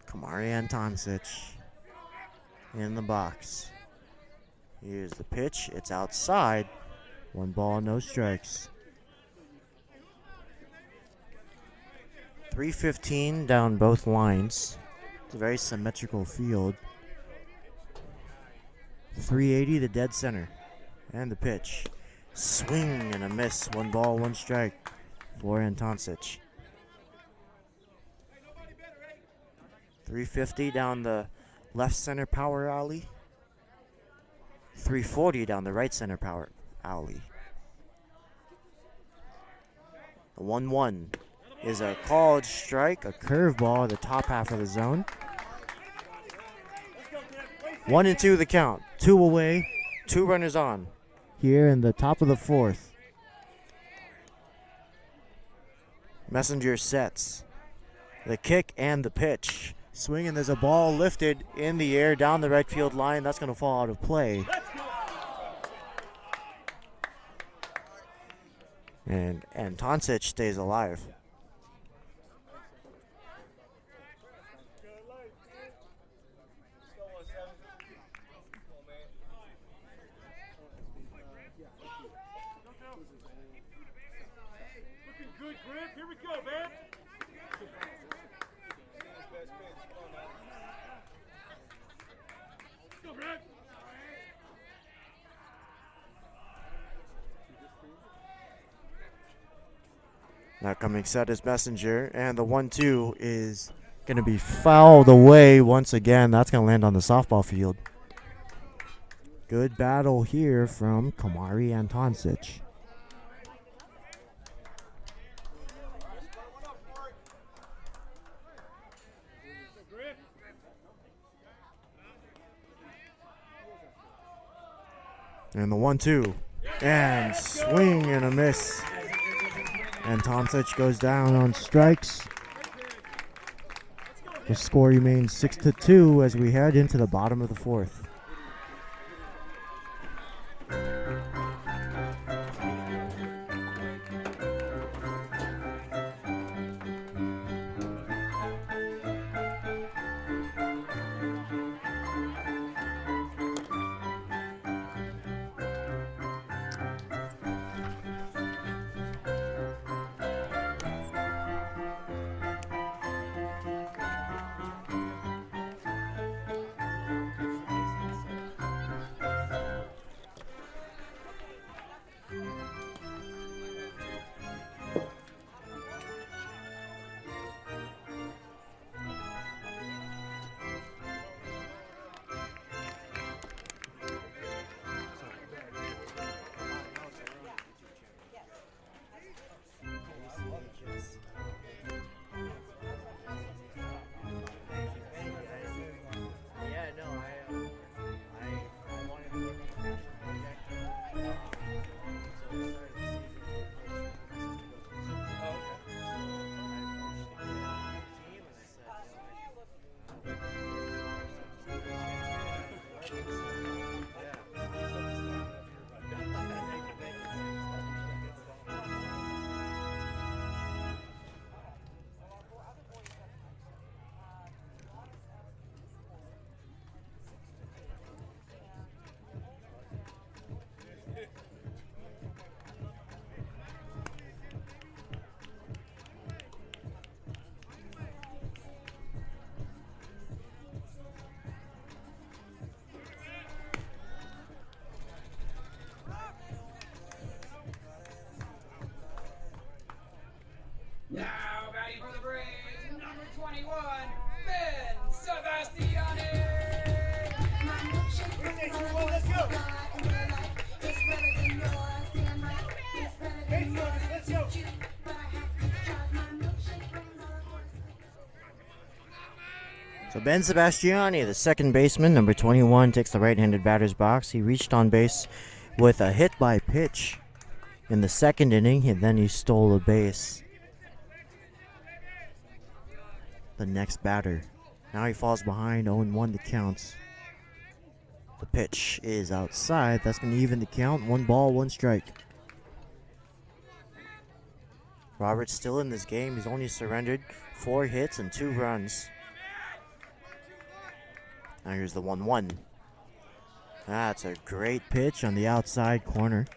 Kamari and Toncic in the box. Here's the pitch. It's outside. 1 ball, no strikes. 3:15 down both lines. It's a very symmetrical field. 380 to dead center. And the pitch. Swing and a miss. 1 ball, 1 strike for Antoncic. 350 down the left center power alley. 340 down the right center power alley. The 1-1 is a called strike, a curveball, the top half of the zone. 1-2 the count. 2 away, 2 runners on. Here in the top of the 4th. Messenger sets the kick and the pitch. Swing, and there's a ball lifted in the air down the right field line. That's going to fall out of play. And Antoncic stays alive. Looking good, Griff. Here we go, man. Go, Griff. Now coming set is Messenger, and the 1-2 is going to be fouled away once again. That's going to land on the softball field. Good battle here from Kamari Antoncic. And the 1-2. And swing and a miss. Antoncic goes down on strikes. The score remains 6-2 as we head into the bottom of the 4th. Now batting for the Braves, number 21, Ben Sebastiani. My milkshake brings all the boys to the God, and they're like, it's better than yours. Damn right, it's better than yours. Let's go. Cute, but I have to charge. My milkshake brings all the boys to the So Ben Sebastiani, the second baseman, number 21, takes the right-handed batter's box. He reached on base with a hit by pitch in the second inning, and then he stole a base. The next batter. Now he falls behind, 0-1 the counts. The pitch is outside. That's going to even the count. 1 ball, 1 strike. Roberts still in this game. He's only surrendered 4 hits and 2 runs. Now here's the 1-1. That's a great pitch on the outside corner.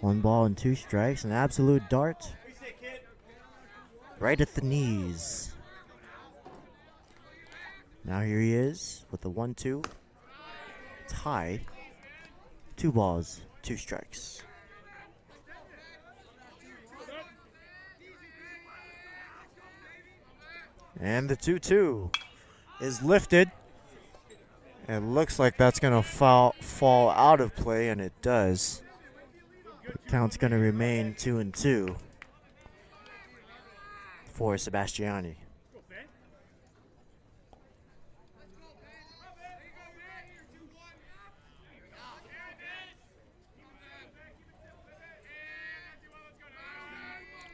1 ball and 2 strikes. An absolute dart. Right at the knees. Now here he is with the 1-2. It's high. 2 balls, 2 strikes. And the 2-2 is lifted. It looks like that's going to fall out of play, and it does. The count's going to remain 2-2 for Sebastiani.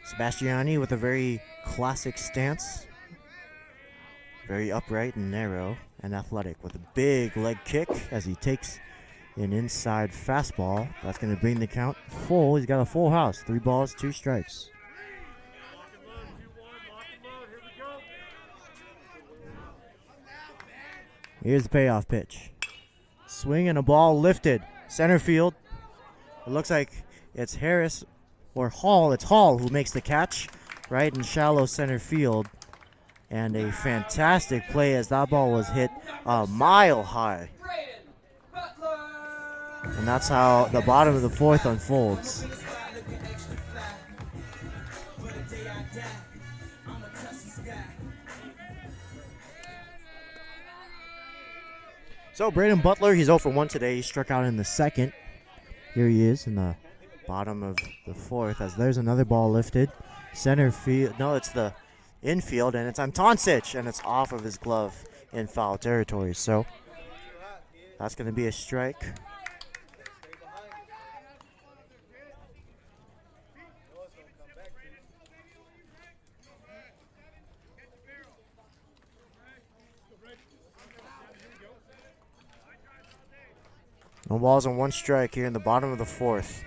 Sebastiani with a very classic stance. Very upright and narrow and athletic with a big leg kick as he takes an inside fastball. That's going to bring the count full. He's got a full house. 3 balls, 2 strikes. Here's the payoff pitch. Swing and a ball lifted. Center field. It looks like it's Harris or Hall. It's Hall who makes the catch right in shallow center field. And a fantastic play as that ball was hit a mile high. And that's how the bottom of the 4th unfolds. So Braden Butler, he's 0 for 1 today. He struck out in the 2nd. Here he is in the bottom of the 4th as there's another ball lifted. Center field. No, it's the infield, and it's on Toncic, and it's off of his glove in foul territory. So that's going to be a strike. No balls and 1 strike here in the bottom of the 4th.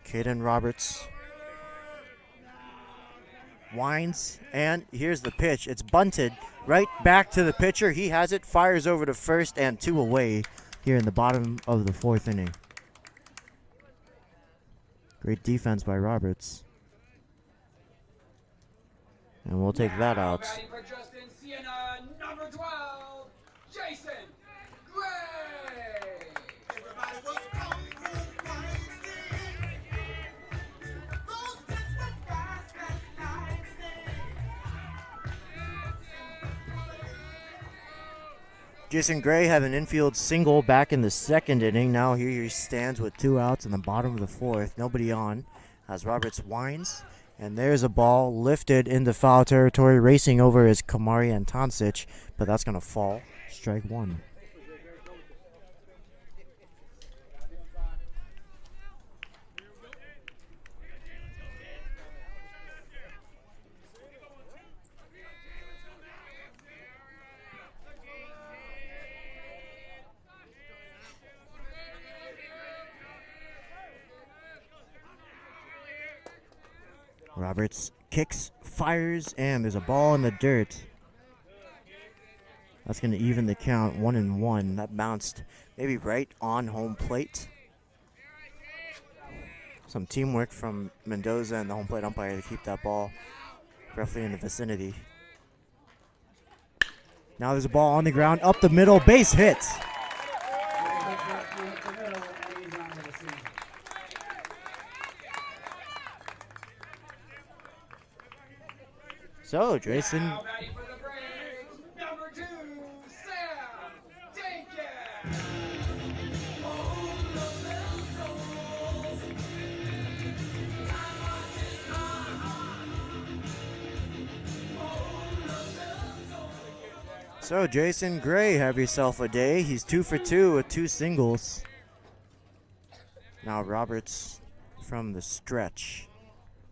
Caden Roberts winds, and here's the pitch. It's bunted right back to the pitcher. He has it, fires over to first, and 2 away here in the bottom of the 4th inning. Great defense by Roberts. And we'll take that out. Batting for Justin-Siena, number 12, Jason Gray. Everybody was going crazy. Those kids were fast as lightning. Jason Gray had an infield single back in the 2nd inning. Now here he stands with 2 outs in the bottom of the 4th. Nobody on as Roberts winds. And there's a ball lifted into foul territory. Racing over is Kamari and Toncic, but that's going to fall. Strike 1. Roberts kicks, fires, and there's a ball in the dirt. That's going to even the count 1-1. That bounced maybe right on home plate. Some teamwork from Mendoza and the home plate umpire to keep that ball roughly in the vicinity. Now there's a ball on the ground, up the middle, base hit. So, Jason. Now batting for the Braves, number 2, Sam Jenkins. So, Jason Gray, have yourself a day. He's 2 for 2 with 2 singles. Now Roberts from the stretch.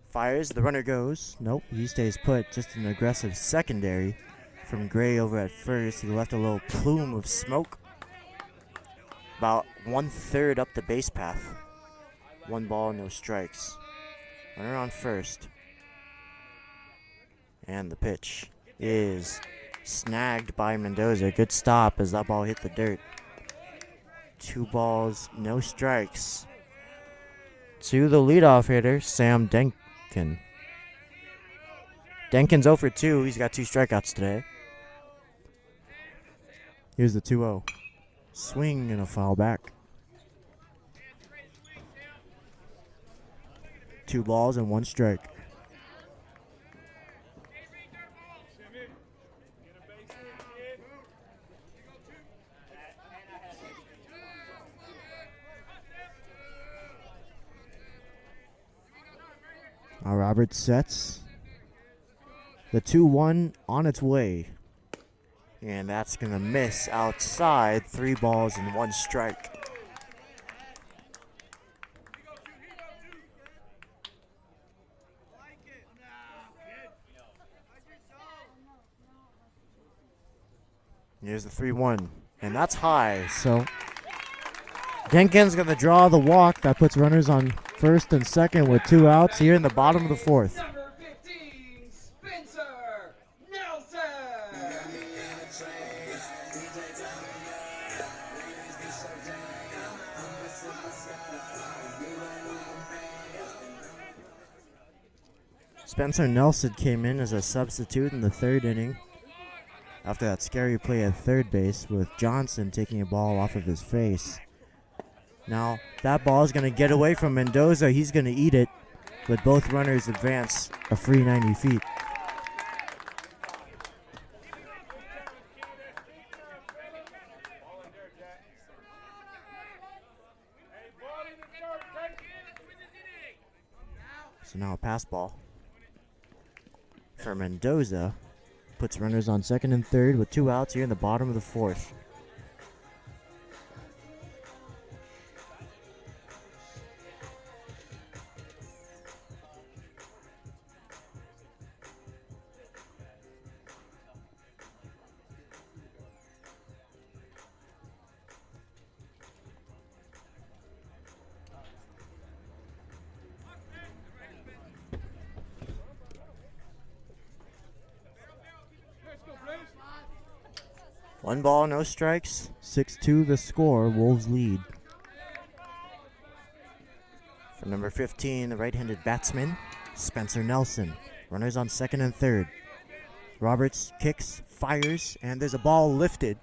Fires, the runner goes. Nope, he stays put. Just an aggressive secondary from Gray over at first. He left a little plume of smoke. About 1/3 up the base path. 1 ball, no strikes. Runner on first. And the pitch is snagged by Mendoza. Good stop as that ball hit the dirt. 2 balls, no strikes. To the leadoff hitter, Sam Denkin. Denkin's 0 for 2. He's got 2 strikeouts today. Here's the 2-0. Swing and a foul back. 2 balls and 1 strike. Now Roberts sets. The 2-1 on its way. And that's going to miss outside. 3 balls and 1 strike. Here's the 3-1. And that's high. So Jenkins going to draw the walk. That puts runners on first and second with 2 outs here in the bottom of the 4th. Number 15, Spencer Nelson. Spencer Nelson came in as a substitute in the 3rd inning after that scary play at third base with Johnson taking a ball off of his face. Now that ball is going to get away from Mendoza. He's going to eat it, but both runners advance a free 90 feet. So now a pass ball for Mendoza. Puts runners on second and third with 2 outs here in the bottom of the 4th. One ball, no strikes. 6-2 the score. Wolves lead. For number 15, the right-handed batsman, Spencer Nelson. Runners on second and third. Roberts kicks, fires, and there's a ball lifted.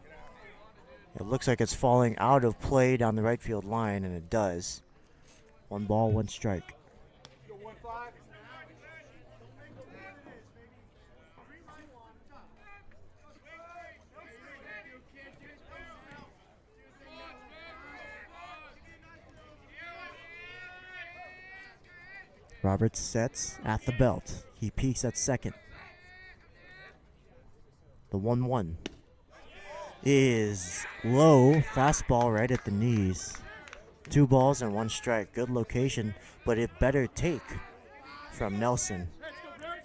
It looks like it's falling out of play down the right field line, and it does. 1 ball, 1 strike. Roberts sets at the belt. He peeks at second. The 1-1 is low. Fastball right at the knees. 2 balls and 1 strike. Good location, but it better take from Nelson.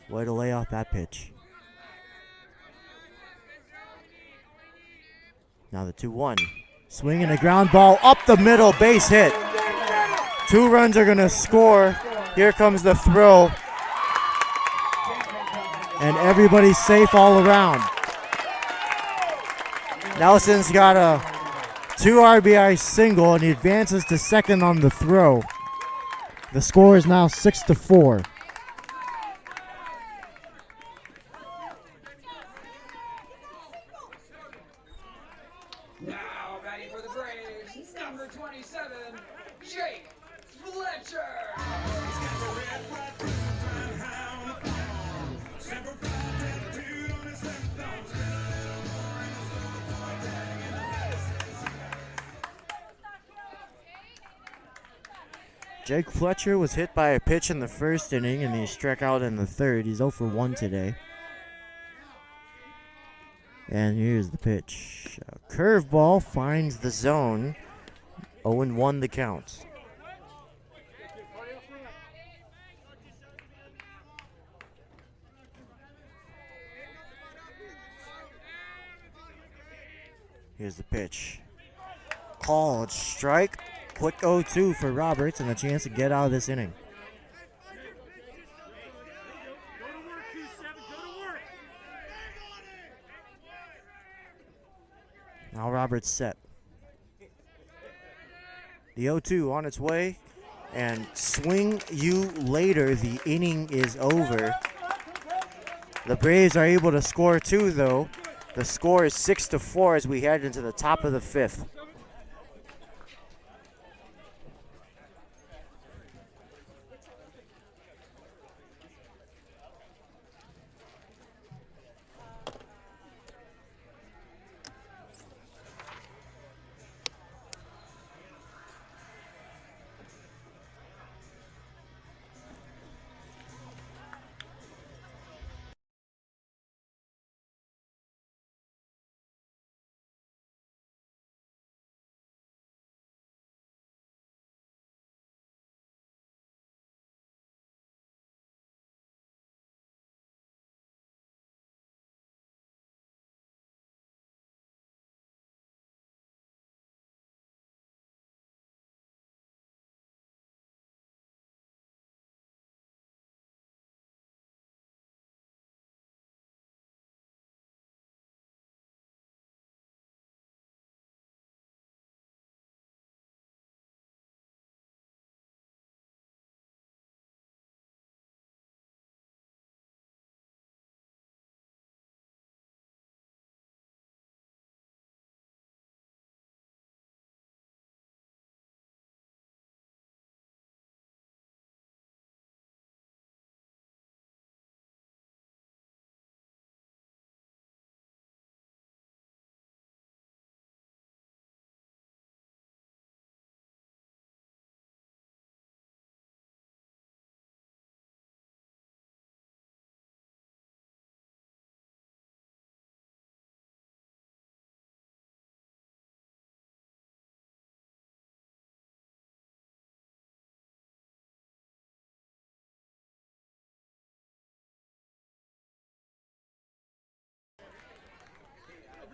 Way to lay off that pitch. Now the 2-1. Swing and a ground ball up the middle. Base hit. 2 runs are going to score. Here comes the throw. And everybody's safe all around. Nelson's got a 2 RBI single, and he advances to second on the throw. The score is now 6-4. Now batting for the Braves, number 27, Jake Fletcher. Jake Fletcher was hit by a pitch in the 1st inning, and he struck out in the 3rd. He's 0 for 1 today. And here's the pitch. A curveball finds the zone. 0-1 the count. Here's the pitch. Called strike. Quick 0-2 for Roberts and a chance to get out of this inning. Now Roberts set. The 0-2 on its way. And swing you later. The inning is over. The Braves are able to score 2, though. The score is 6-4 as we head into the top of the fifth.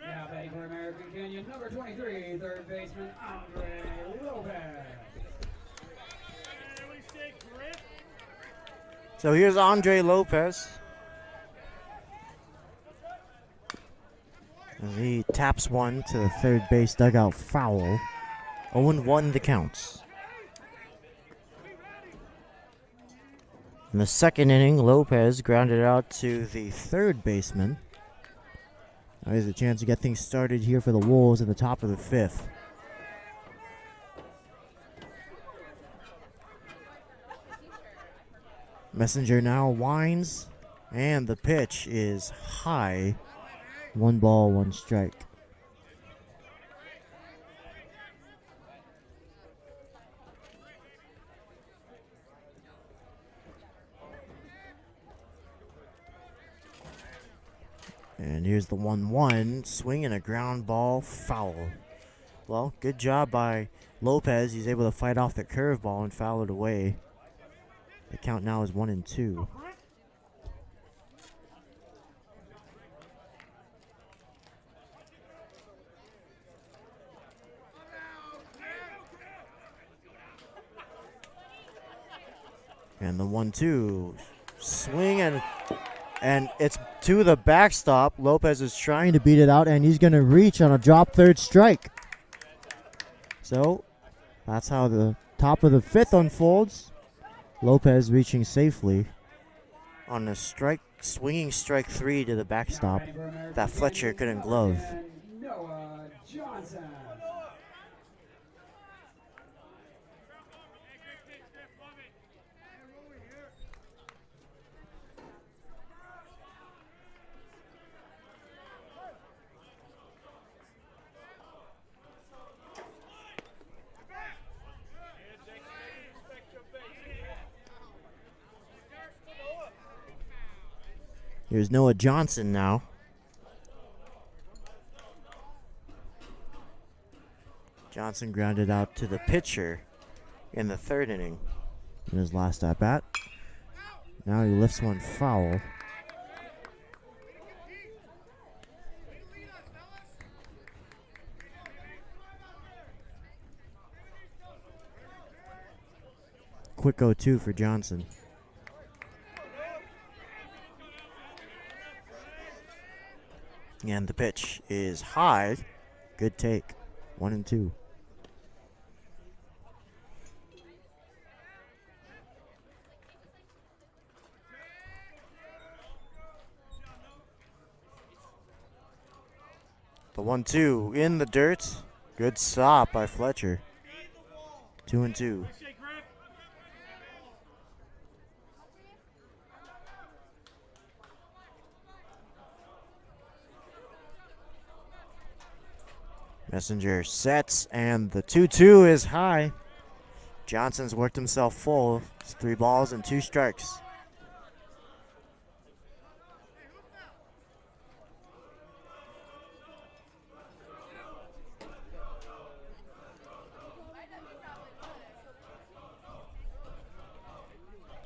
Now batting for American Canyon, number 23, third baseman Andre Lopez. So here's Andre Lopez. And he taps one to the third base dugout foul. 0-1 the counts. In the second inning, Lopez grounded out to the third baseman. Now there's a chance to get things started here for the Wolves at the top of the fifth. Messenger now winds, and the pitch is high. 1 ball, 1 strike. And here's the 1-1, swing and a ground ball, foul. Well, good job by Lopez. He's able to fight off the curveball and foul it away. The count now is 1-2. And the 1-2, swing and it's to the backstop. Lopez is trying to beat it out, and he's going to reach on a drop third strike. So that's how the top of the fifth unfolds. Lopez reaching safely on a swinging strike 3 to the backstop that Fletcher couldn't glove. Noah Johnson. Here's Noah Johnson now. Johnson grounded out to the pitcher in the third inning in his last at bat. Now he lifts one foul. Quick 0-2 for Johnson. And the pitch is high. Good take. 1-2. The 1-2 in the dirt. Good stop by Fletcher. 2-2. Shake grip. Messenger sets, and the 2-2 is high. Johnson's worked himself full. It's 3 balls and 2 strikes.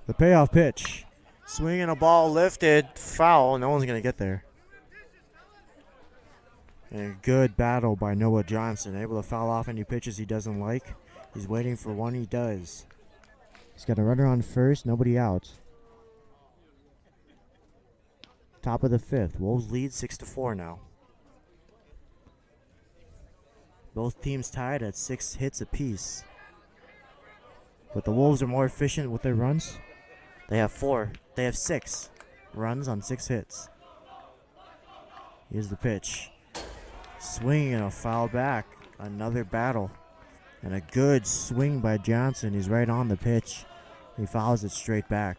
The payoff pitch. Swinging a ball lifted. Foul. No one's going to get there. And a good battle by Noah Johnson. Able to foul off any pitches he doesn't like. He's waiting for one. He does. He's got a runner on first. Nobody out. Top of the 5th. Wolves lead 6-4 now. Both teams tied at 6 hits apiece. But the Wolves are more efficient with their runs. They have 4. They have 6 runs on 6 hits. Here's the pitch. Swing and a foul back. Another battle. And a good swing by Johnson. He's right on the pitch. He fouls it straight back.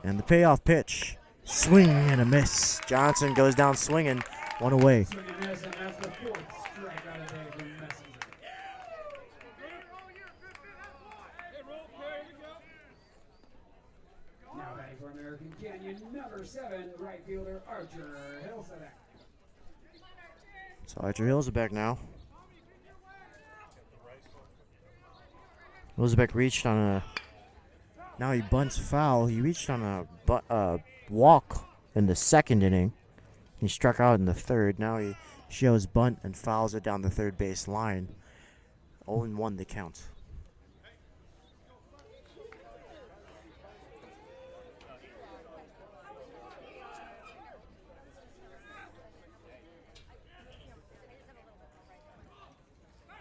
And the payoff pitch. Swing and a miss. Johnson goes down swinging. 1 away. Swing and miss, and that's the 4th strikeout of the day from Messenger. Now batting for American Canyon, number 7, right fielder Archer Hilsaback. So Archer Hilsaback now. Hilsaback reached on a... Now he bunts foul. He reached on a walk in the 2nd inning. He struck out in the 3rd. Now he shows bunt and fouls it down the 3rd base line. 0-1 the count.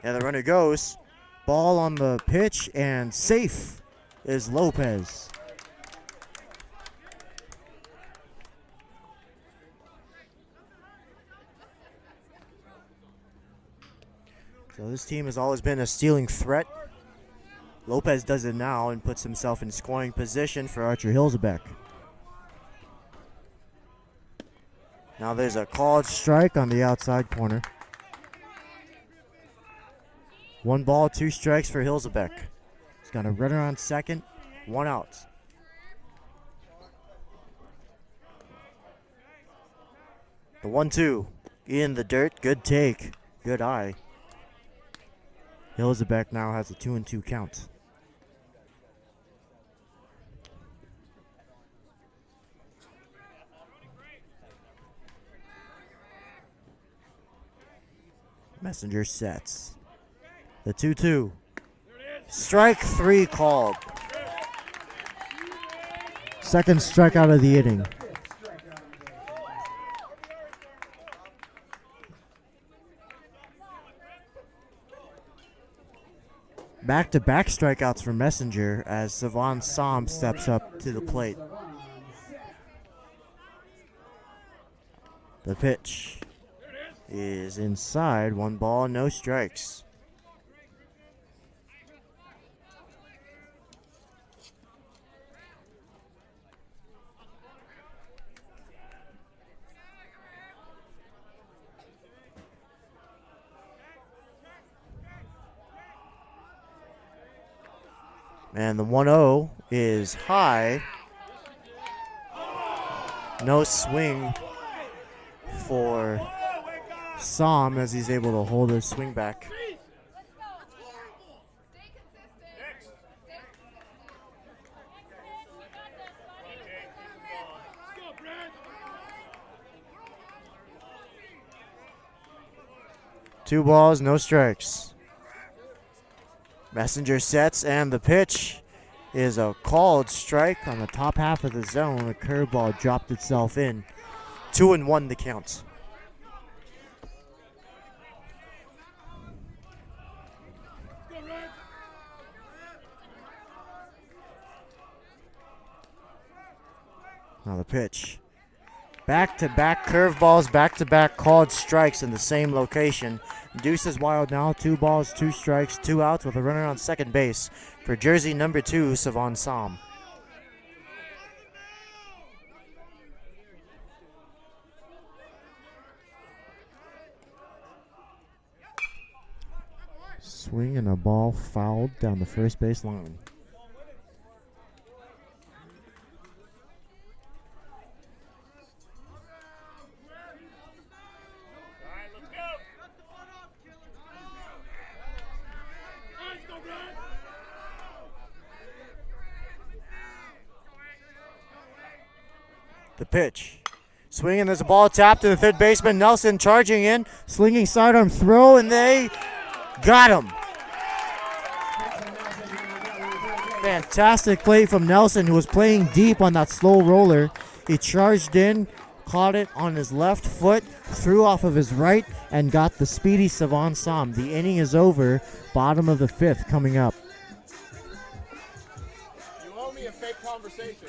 Yeah, the runner goes. Ball on the pitch, and safe is Lopez. So this team has always been a stealing threat. Lopez does it now and puts himself in scoring position for Archer Hilsaback. Now there's a called strike on the outside corner. 1 ball, 2 strikes for Hilsaback. He's got a runner on second, 1 out. The 1-2 in the dirt. Good take. Good eye. Hilsaback now has a 2-2 count. Messenger sets. The 2-2. Strike 3 called. Second strikeout of the inning. Back-to-back strikeouts for Messenger as Savon Som steps up to the plate. The pitch is inside. 1 ball, no strikes. And the 1-0 is high. No swing for Som as he's able to hold his swing back. Two balls, no strikes. Messenger sets, and the pitch is a called strike on the top half of the zone. The curveball dropped itself in. 2-1 the count. Now the pitch. Back-to-back curveballs, back-to-back called strikes in the same location. Deuce is wild now. 2 balls, 2 strikes, 2 outs with a runner on second base for jersey number 2, Savon Som. Swing and a ball fouled down the first base line. The pitch. Swinging, there's a ball tapped to the third baseman. Nelson charging in, slinging sidearm throw, and they got him. Fantastic play from Nelson, who was playing deep on that slow roller. He charged in, caught it on his left foot, threw off of his right, and got the speedy Savon Som. The inning is over. Bottom of the 5th coming up. You owe me a fake conversation.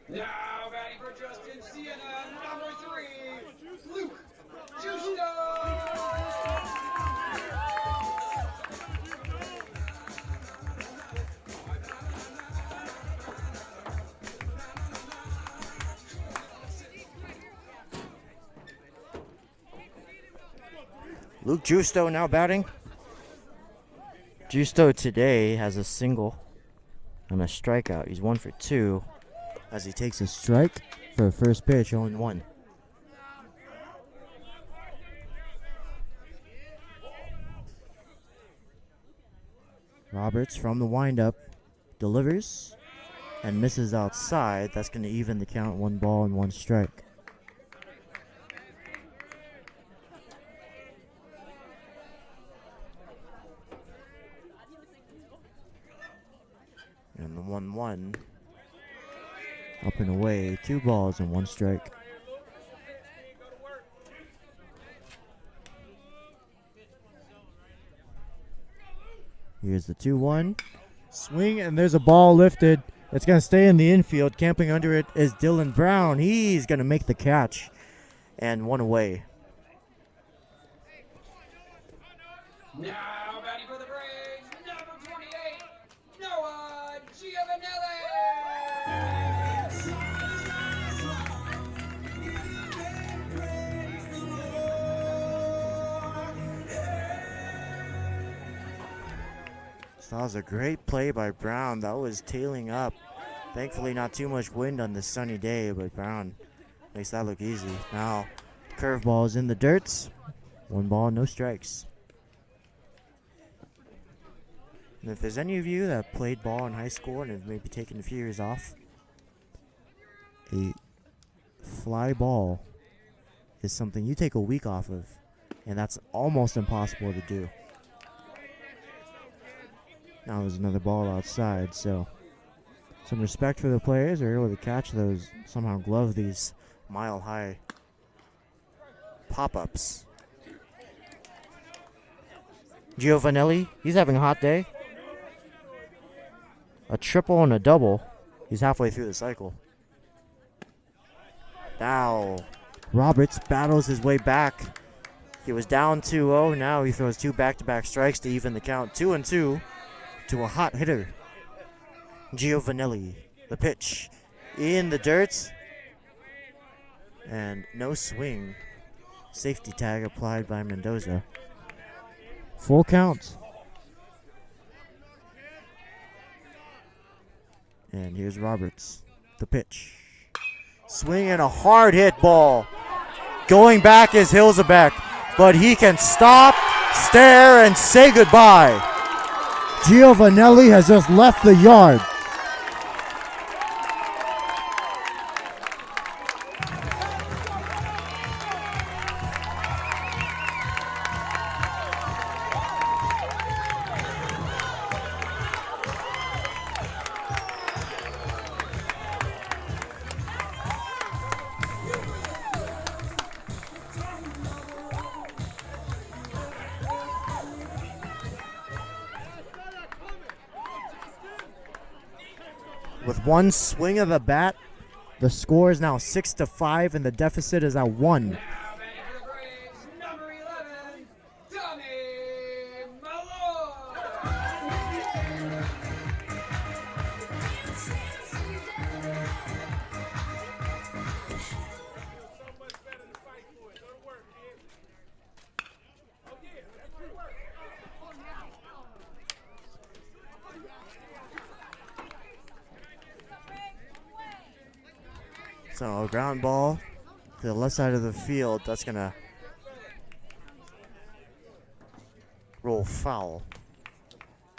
Now batting for Justin-Siena, number 3, Luke Justo. Luke Justo now batting. Justo today has a single and a strikeout. He's 1 for 2 as he takes a strike for a first pitch, 0-1. Roberts from the windup delivers and misses outside. That's going to even the count, 1 ball and 1 strike. And the 1-1 up and away, 2 balls and 1 strike. Here's the 2-1. Swing, and there's a ball lifted. It's going to stay in the infield. Camping under it is Dylan Brown. He's going to make the catch. And 1 away. Now batting for the Braves, number 28, Noah Giovanelli. So that was a great play by Brown. That was tailing up. Thankfully not too much wind on this sunny day, but Brown makes that look easy. Now, curveball is in the dirt. 1 ball, no strikes. And if there's any of you that played ball in high school and have maybe taken a few years off, a fly ball is something you take a week off of, and that's almost impossible to do. Now there's another ball outside, so some respect for the players who are able to catch those, somehow glove these mile-high pop-ups. Giovanelli, he's having a hot day. A triple and a double. He's halfway through the cycle. Now, Roberts battles his way back. He was down 2-0. Now he throws 2 back-to-back strikes to even the count. 2-2 to a hot hitter. Giovanelli, the pitch in the dirt. And no swing. Safety tag applied by Mendoza. Full count. And here's Roberts. The pitch. Swing and a hard hit ball. Going back is Hilzebeck, but he can stop, stare, and say goodbye. Giovanelli has just left the yard. With one swing of the bat, the score is now 6-5, and the deficit is at 1. Now batting for the Braves, number 11, Tommy Malone. So a ground ball to the left side of the field. That's going to roll foul.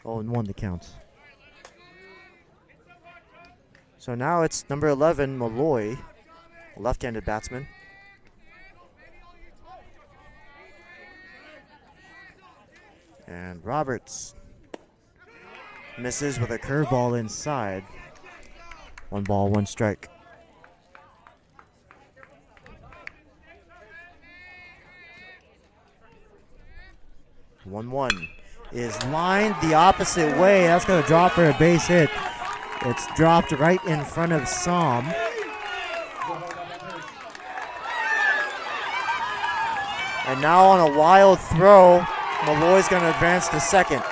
0-1 the count. So now it's number 11, Malloy, left-handed batsman. And Roberts misses with a curveball inside. 1 ball, 1 strike. One is lined the opposite way. That's going to drop for a base hit. It's dropped right in front of Som. And now on a wild throw, Malloy's going to advance to second.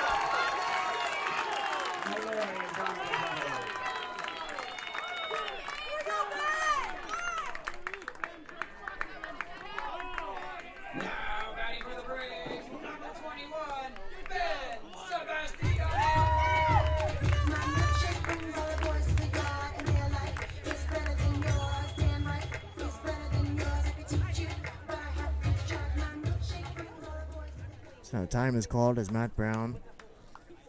So time is called as Matt Brown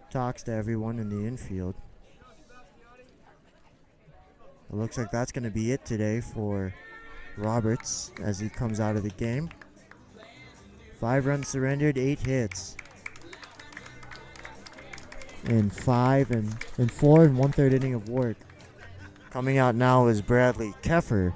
talks to everyone in the infield. It looks like that's going to be it today for Roberts as he comes out of the game. 5 runs surrendered, 8 hits. In 4 1/3 inning of work. Coming out now is Bradley Keffer.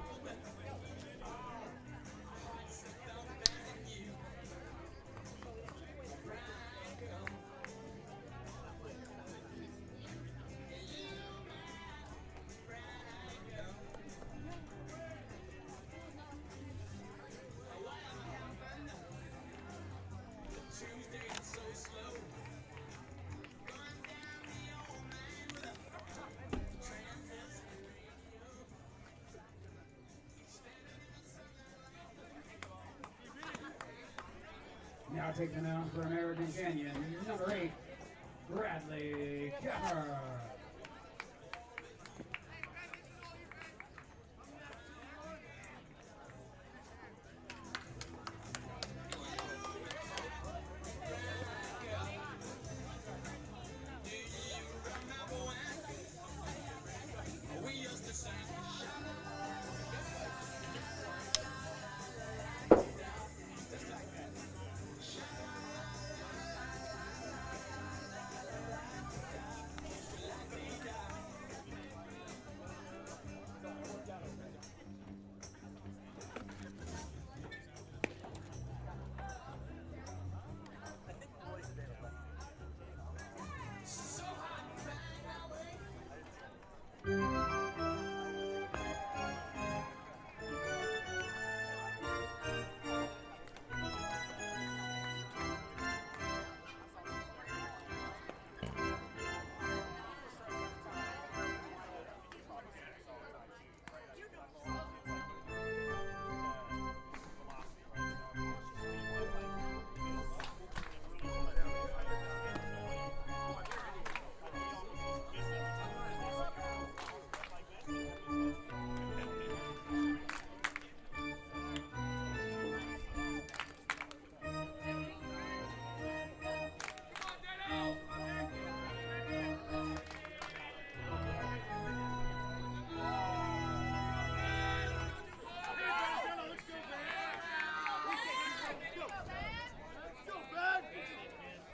Now take the mound for American Canyon, number 8, Bradley Keffer.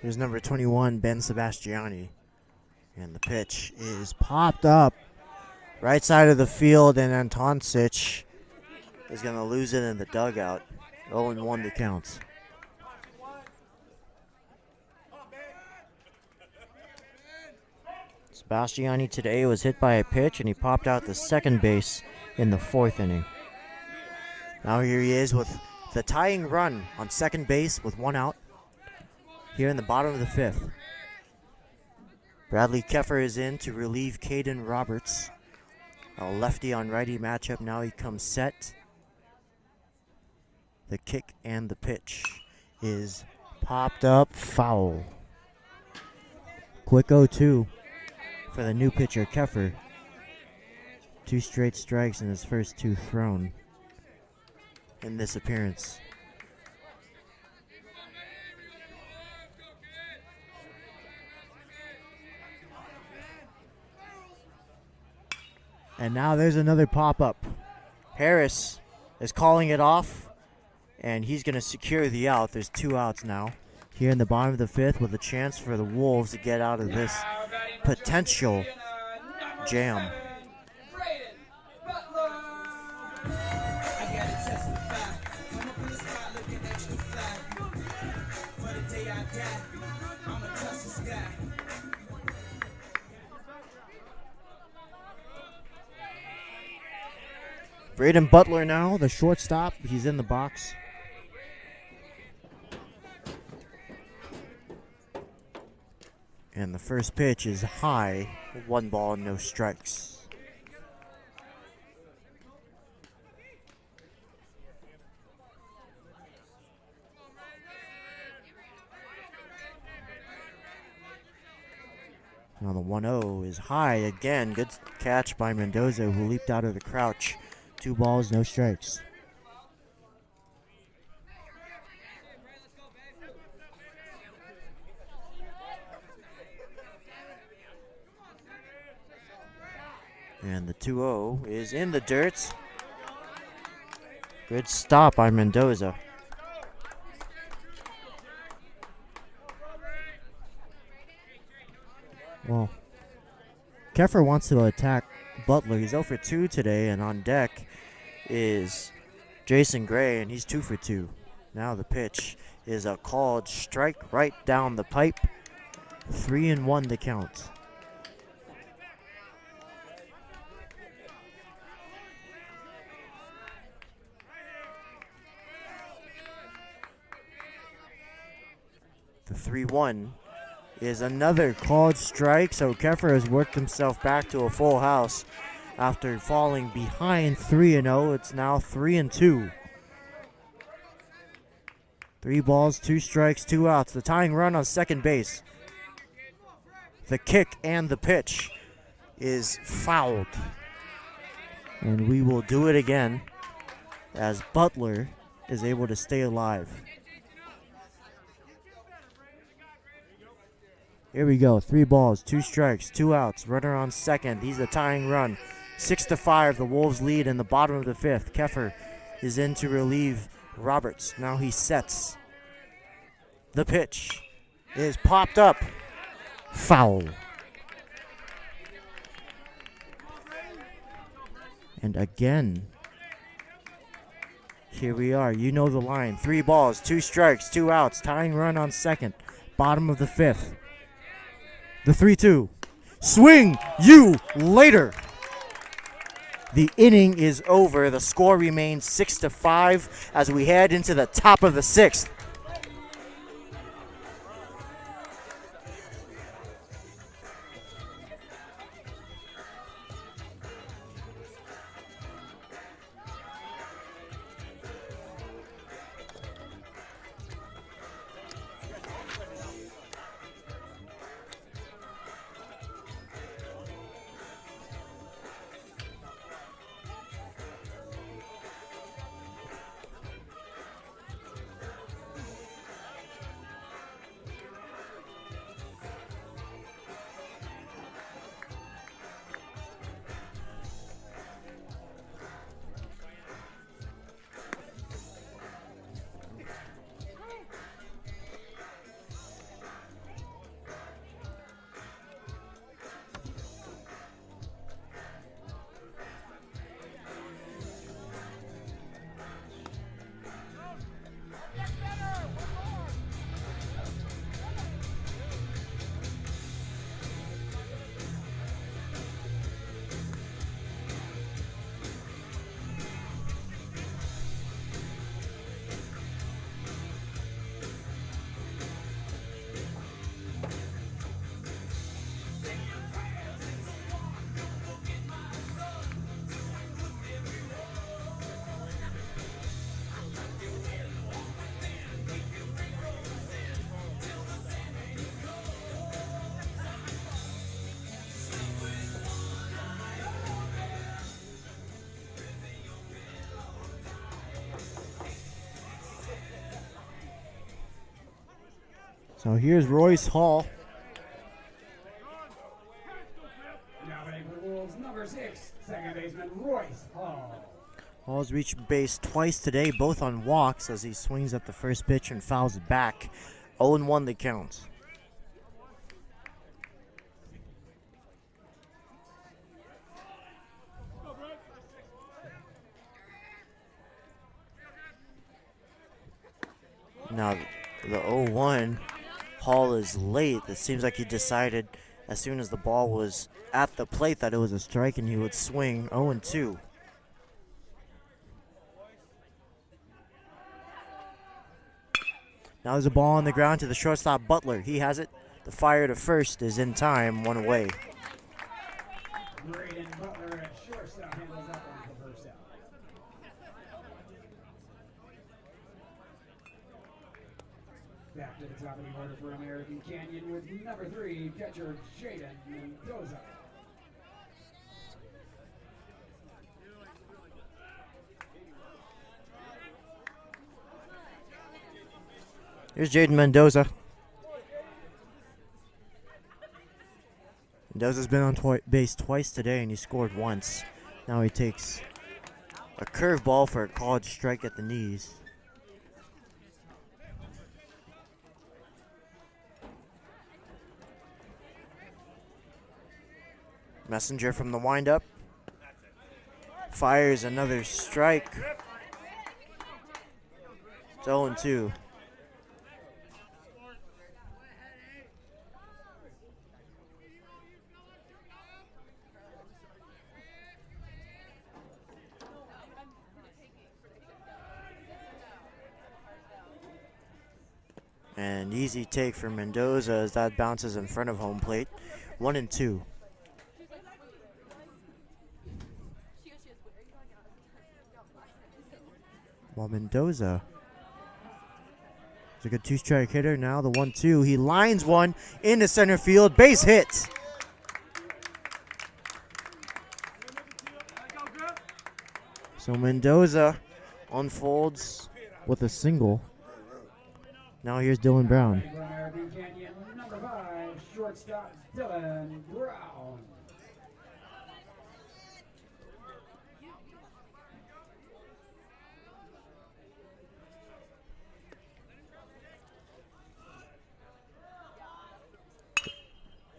Here's number 21, Ben Sebastiani. And the pitch is popped up right side of the field, and Antoncic is going to lose it in the dugout. 0-1 the count. Sebastiani today was hit by a pitch, and he popped out to second base in the 4th inning. Now here he is with the tying run on second base with 1 out here in the bottom of the 5th. Bradley Keffer is in to relieve Caden Roberts. A lefty on righty matchup. Now he comes set. The kick and the pitch is popped up, foul. Quick 0-2 for the new pitcher, Keffer. 2 straight strikes in his first 2 thrown in this appearance. And now there's another pop-up. Harris is calling it off, and he's going to secure the out. There's 2 outs now here in the bottom of the 5th, with a chance for the Wolves to get out of this potential jam. I gotta testify. Come up in the spot looking extra fly. For the day I die, I'ma touch the sky. Braden Butler now, the shortstop. He's in the box. And the first pitch is high. 1 ball, no strikes. Now the 1-0 is high again. Good catch by Mendoza, who leaped out of the crouch. 2 balls, no strikes. And the 2-0 is in the dirt. Good stop by Mendoza. Well, Keffer wants to attack Butler. He's 0 for 2 today, and on deck is Jason Gray, and he's 2 for 2. Now the pitch is a called strike right down the pipe. 3-1 the count. The 3-1 is another called strike, so Keffer has worked himself back to a full house after falling behind 3-0. It's now 3-2. 3 balls, 2 strikes, 2 outs. The tying run on second base. The kick and the pitch is fouled. And we will do it again as Butler is able to stay alive. Here we go. 3 balls, 2 strikes, 2 outs. Runner on second. He's the tying run. 6-5. The Wolves lead in the bottom of the 5th. Keffer is in to relieve Roberts. Now he sets. The pitch is popped up. Foul. And again, here we are. You know the line. 3 balls, 2 strikes, 2 outs. Tying run on second. Bottom of the 5th. The 3-2. Swing you later. The inning is over. The score remains 6-5 as we head into the top of the 6th. So here's Royce Hall. Now batting for the Wolves, number 6, second baseman Royce Hall. Hall's reached base twice today, both on walks as he swings at the first pitch and fouls it back. 0-1 the count. Now the 0-1, Hall is late. It seems like he decided as soon as the ball was at the plate that it was a strike and he would swing. 0-2. Now there's a ball on the ground to the shortstop Butler. He has it. The fire to first is in time, 1 away. Braden Butler at shortstop handles that one for first out. Back to the top of the order for American Canyon with number 3, catcher Jaden Mendoza. Here's Jaden Mendoza. Mendoza's been on base twice today and he scored once. Now he takes a curveball for a called strike at the knees. Messenger from the windup. Fires another strike. It's 0-2. An easy take for Mendoza as that bounces in front of home plate. 1-2. Well, Mendoza is a good two-strike hitter. Now the 1-2. He lines one into center field. Base hit. So Mendoza unfolds with a single. Now here's Dylan Brown. American Canyon, number 5, shortstop Dylan Brown.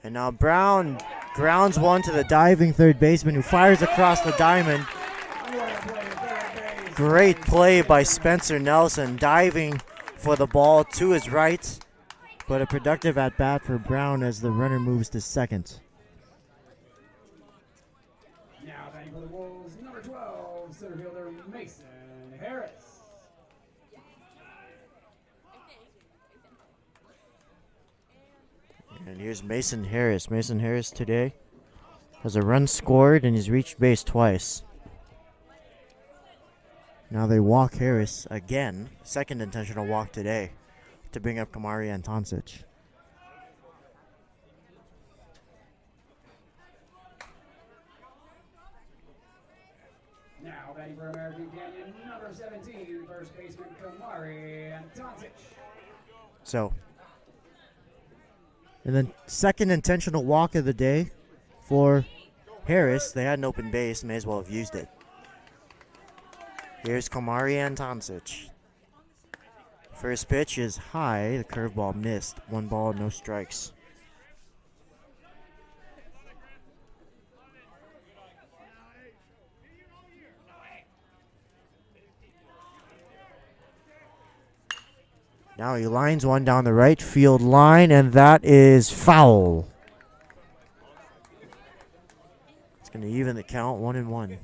And now Brown grounds one to the diving third baseman who fires across the diamond. Great play by Spencer Nelson, diving for the ball to his right, but a productive at-bat for Brown as the runner moves to second. Now batting for the Wolves, number 12, center fielder Mason Harris. And here's Mason Harris. Mason Harris today has a run scored and he's reached base twice. Now they walk Harris again. Second intentional walk today to bring up Kamari Antoncic. Now batting for American Canyon, number 17, first baseman Kamari Antoncic. So, and then second intentional walk of the day for Harris. They had an open base, may as well have used it. Here's Kamari Antoncic. First pitch is high. The curveball missed. 1 ball, no strikes. Now he lines one down the right field line, and that is foul. It's going to even the count, 1-1.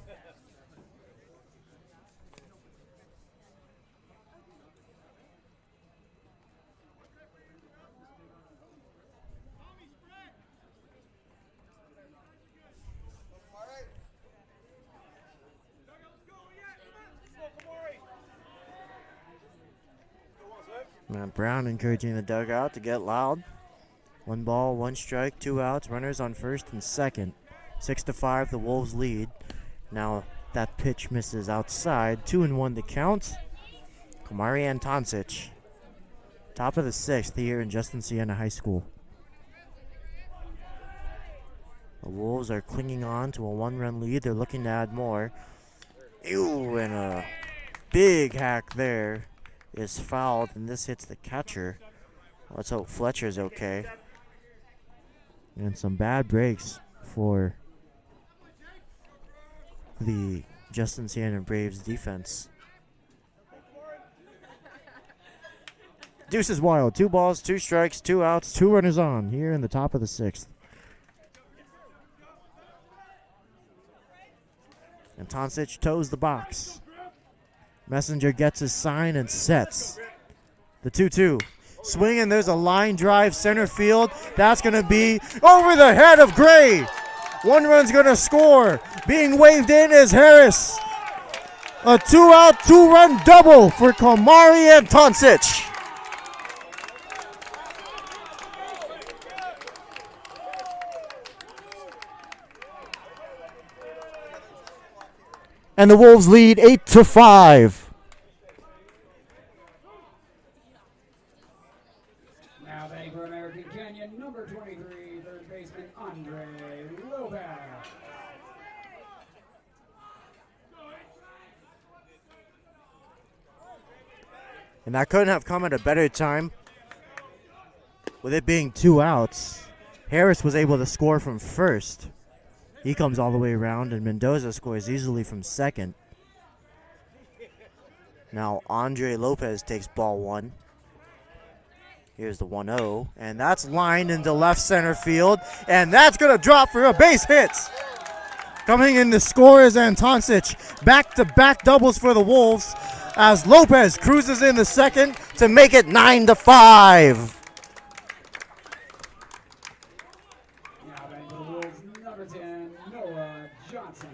Matt Brown encouraging the dugout to get loud. 1 ball, 1 strike, 2 outs. Runners on first and second. 6-5, the Wolves lead. Now that pitch misses outside. 2-1 the count. Kamari Antoncic. Top of the 6th here in Justin-Siena High School. The Wolves are clinging on to a 1-run lead. They're looking to add more. Ew, and a big hack there is fouled, and this hits the catcher. Let's hope Fletcher's okay. And some bad breaks for the Justin-Siena Braves defense. Deuce is wild. 2 balls, 2 strikes, 2 outs, 2 runners on here in the top of the 6th. And Toncic toes the box. Messenger gets his sign and sets. The 2-2. Swing, and there's a line drive center field. That's going to be over the head of Gray. 1 run's going to score. Being waved in is Harris. A 2-out, 2-run double for Kamari and Toncic. And the Wolves lead 8-5. Now batting for American Canyon, number 23, third baseman Andre Lopez. And that couldn't have come at a better time. With it being 2 outs, Harris was able to score from first. He comes all the way around, and Mendoza scores easily from second. Now Andre Lopez takes ball 1. Here's the 1-0, and that's lined into left center field, and that's going to drop for a base hit. Coming in to score is Antoncic. Back-to-back doubles for the Wolves as Lopez cruises in the second to make it 9-5. Now batting for the Wolves, number 10, Noah Johnson.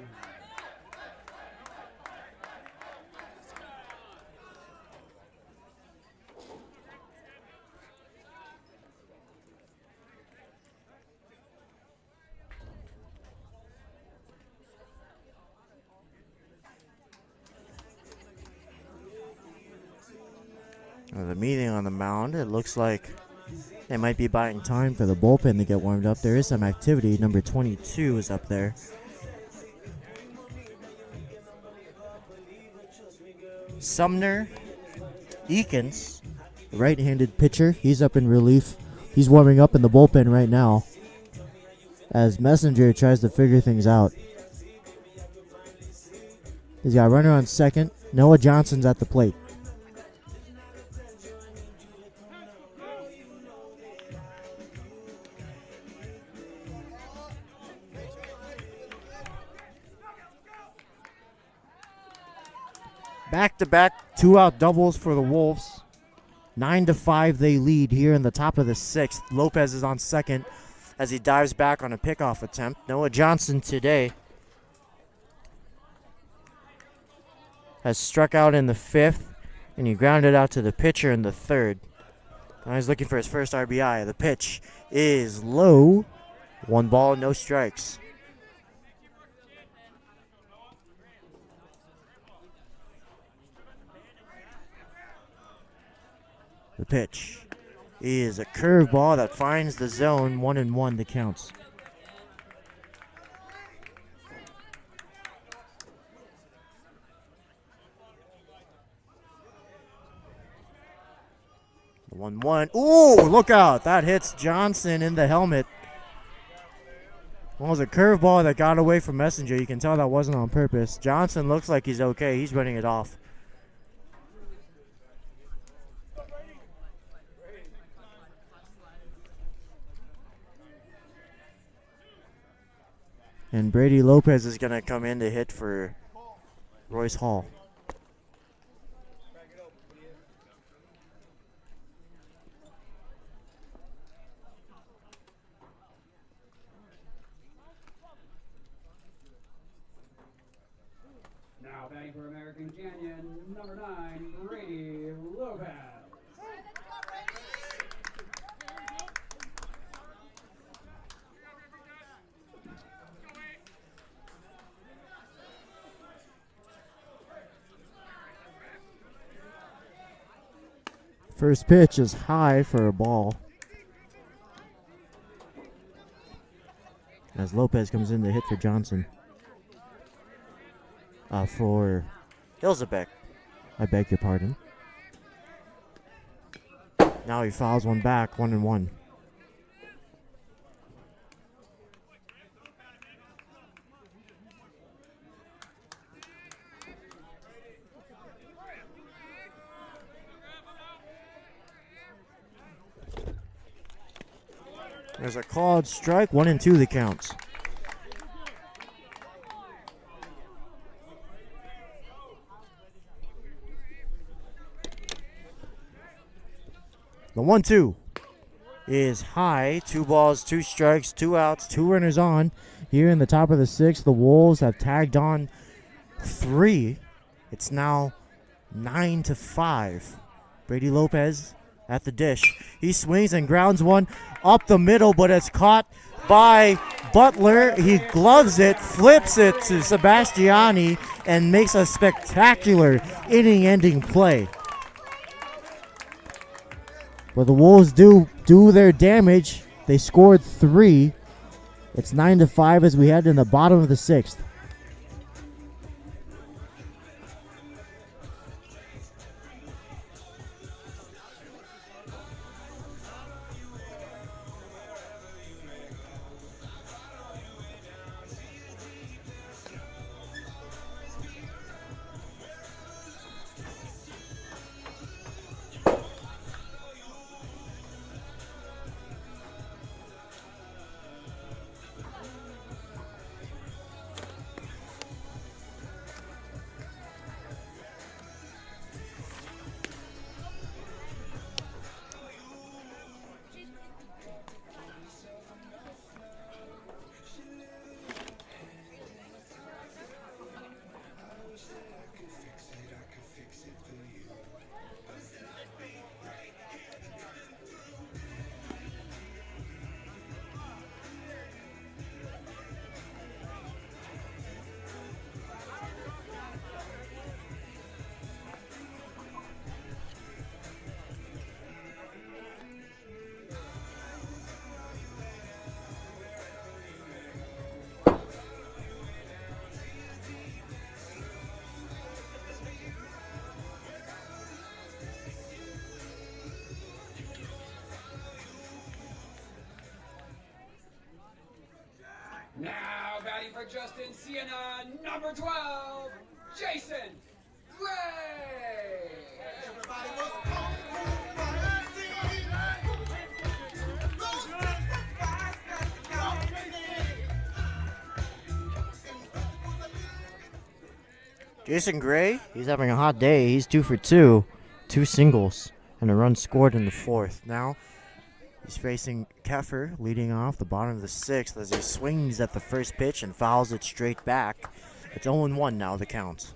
The meeting on the mound, it looks like they might be buying time for the bullpen to get warmed up. There is some activity. Number 22 is up there. Sumner Eakins, right-handed pitcher. He's up in relief. He's warming up in the bullpen right now as Messenger tries to figure things out. He's got a runner on second. Noah Johnson's at the plate. Back-to-back 2-out doubles for the Wolves. 9-5 they lead here in the top of the 6th. Lopez is on second as he dives back on a pickoff attempt. Noah Johnson today has struck out in the 5th, and he grounded out to the pitcher in the 3rd. Now he's looking for his first RBI. The pitch is low. 1 ball, no strikes. The pitch is a curveball that finds the zone. 1-1 the counts. The 1-1. Ooh, look out. That hits Johnson in the helmet. Well, it was a curveball that got away from Messenger. You can tell that wasn't on purpose. Johnson looks like he's okay. He's running it off. And Brady Lopez is going to come in to hit for Royce Hall. Now batting for American Canyon, number 9, Brady Lopez. First pitch is high for a ball. As Lopez comes in to hit for Johnson. For Hilzebeck. I beg your pardon. Now he fouls one back, 1-1. There's a called strike, 1-2 the counts. The 1-2 is high. 2 balls, 2 strikes, 2 outs, 2 runners on. Here in the top of the 6th, the Wolves have tagged on 3. It's now 9-5. Brady Lopez at the dish. He swings and grounds one up the middle, but it's caught by Butler. He gloves it, flips it to Sebastiani, and makes a spectacular inning-ending play. But the Wolves do their damage. They scored 3. It's 9-5 as we head in the bottom of the 6th. Now batting for Justin-Siena, number 12, Jason Gray. Jason Gray, he's having a hot day. He's 2 for 2. 2 singles and a run scored in the 4th. Now he's facing Keffer, leading off the bottom of the 6th as he swings at the first pitch and fouls it straight back. It's 0-1 now, the count.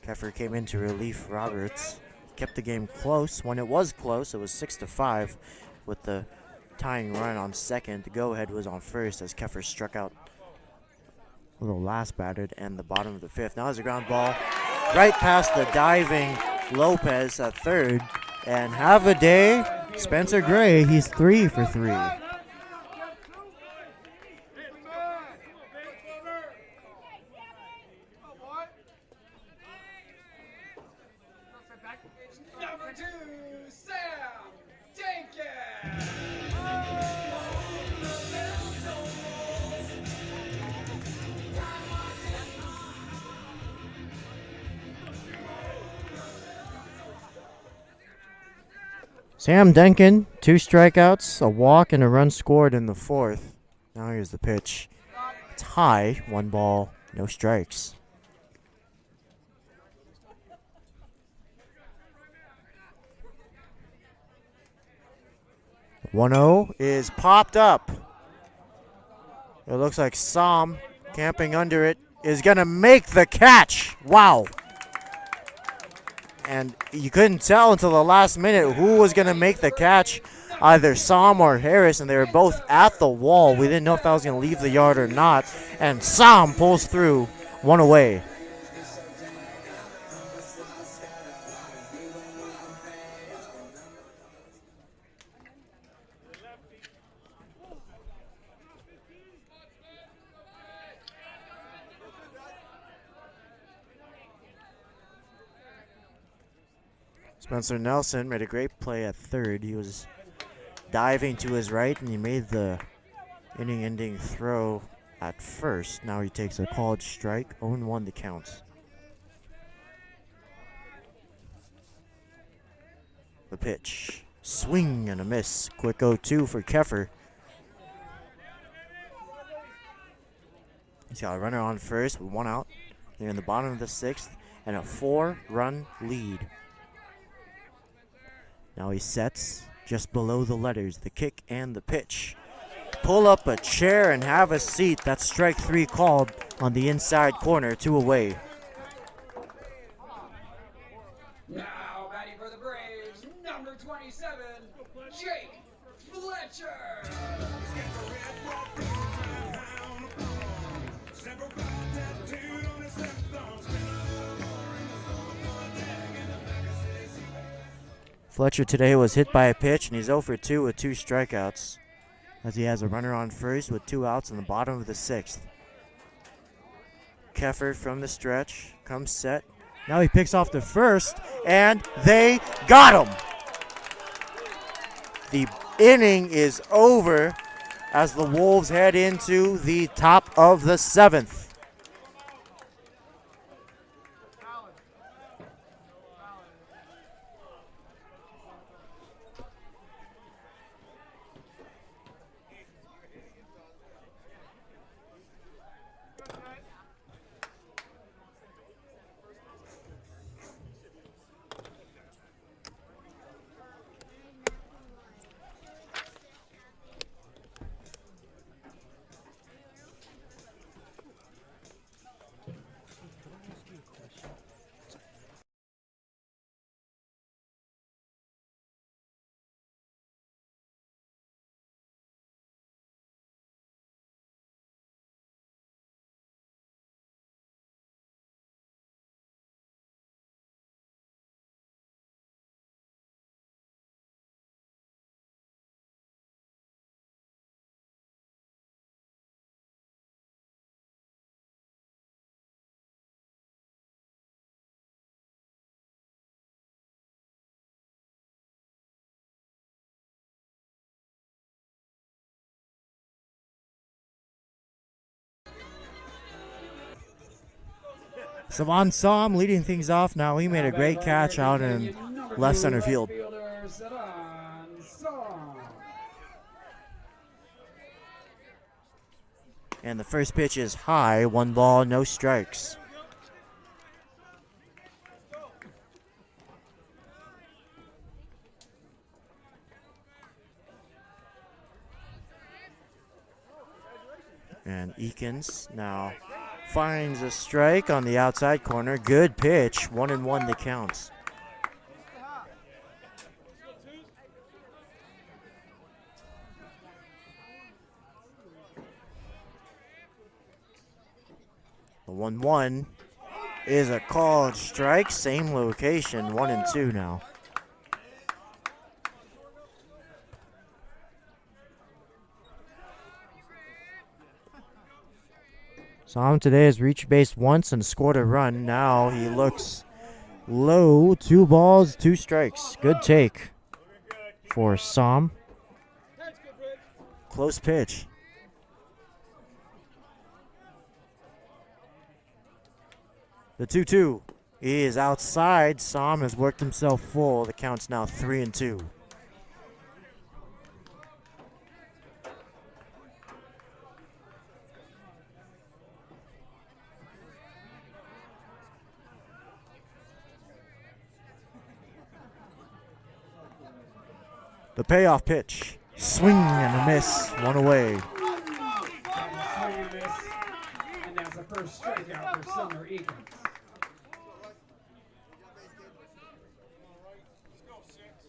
Keffer came in to relief Roberts. Kept the game close. When it was close, it was 6-5 with the tying run on second. The go-ahead was on first as Keffer struck out a little last batted and the bottom of the 5th. Now there's a ground ball right past the diving Lopez at third. And have a day, Spencer Gray. He's 3 for 3. Number 2, Sam Jenkins. Sam Denkin, 2 strikeouts, a walk, and a run scored in the 4th. Now here's the pitch. It's high, 1 ball, no strikes. The 1-0 is popped up. It looks like Sam, camping under it, is going to make the catch. Wow. And you couldn't tell until the last minute who was going to make the catch either Sam or Harris, and they were both at the wall. We didn't know if that was going to leave the yard or not. And Sam pulls through, one away. Spencer Nelson made a great play at third. He was diving to his right, and he made the inning-ending throw at first. Now he takes a called strike, 0-1 the count. The pitch, swing and a miss. Quick 0-2 for Keffer. He's got a runner on first with one out. They're in the bottom of the sixth, and a 4-run lead. Now he sets just below the letters, the kick and the pitch. Pull up a chair and have a seat. That's strike 3 called on the inside corner, 2 away. Now batting for the Braves, number 27, Jake Fletcher. Fletcher today was hit by a pitch, and he's 0 for 2 with 2 strikeouts, as he has a runner on first with 2 outs in the bottom of the sixth. Keffer from the stretch, comes set. Now he picks off the first, and they got him! The inning is over as the Wolves head into the top of the seventh. Savon Som leading things off now. He made a great catch out in left center field. And the first pitch is high, 1 ball, no strikes. And Eakins now finds a strike on the outside corner. Good pitch, 1-1 the counts. The 1-1 is a called strike, same location, 1-2 now. Sam today has reached base once and scored a run. Now he looks low. 2 balls, 2 strikes. Good take for Sam. Close pitch. The 2-2 is outside. Sam has worked himself full. The count's now 3-2. The payoff pitch. Swing and a miss. 1 away. And that's the first strikeout for Summer Eakins.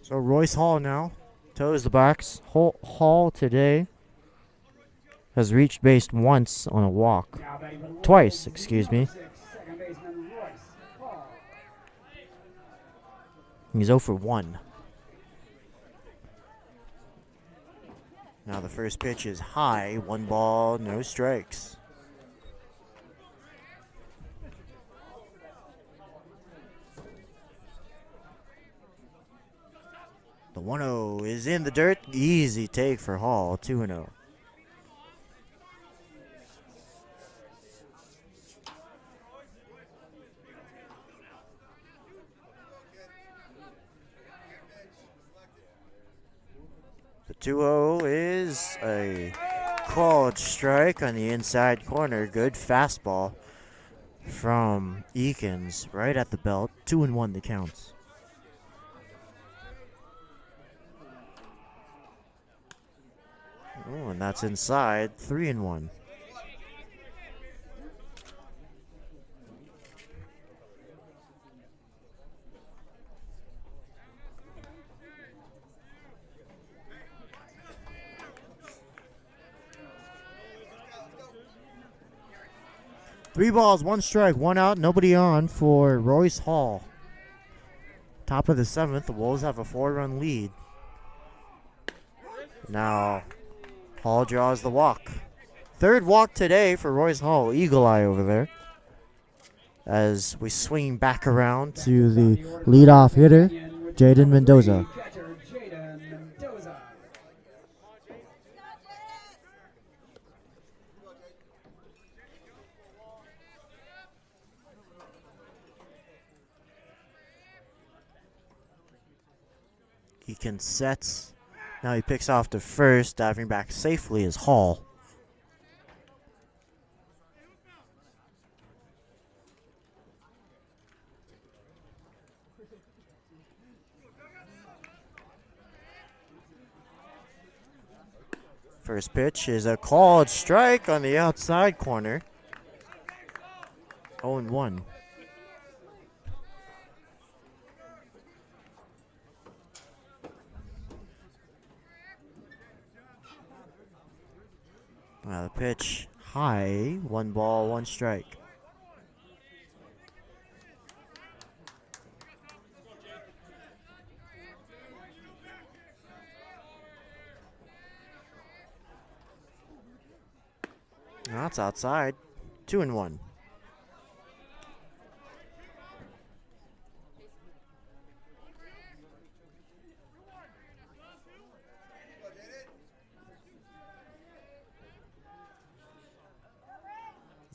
So Royce Hall now Toes the box. Hall today has reached base once on a walk. Twice, excuse me. Second baseman Royce Hall. He's 0 for 1. Now the first pitch is high. 1 ball, no strikes. The 1-0 is in the dirt. Easy take for Hall. 2-0. The 2-0 is a called strike on the inside corner. Good fastball from Eakins right at the belt. 2-1 the counts. Oh, and that's inside. 3-1. Three balls, 1 strike, 1 out, nobody on for Royce Hall. Top of the 7th, the Wolves have a 4-run lead. Now, Hall draws the walk. 3rd walk today for Royce Hall. Eagle eye over there. As we swing back around to the leadoff hitter, Jaden Mendoza. Catcher Jaden Mendoza. Eakins sets. Now he picks off to first. Diving back safely is Hall. First pitch is a called strike on the outside corner. 0-1. Now the pitch high. 1 ball, 1 strike. Now it's outside. 2-1.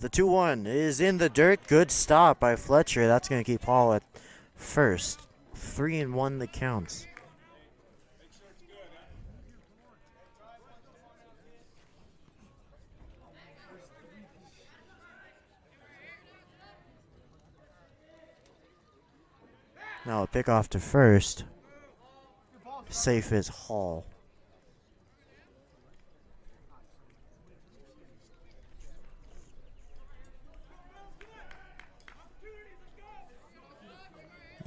The 2-1 is in the dirt. Good stop by Fletcher. That's going to keep Hall at first. 3-1 the counts. Now a pick off to first. Safe is Hall.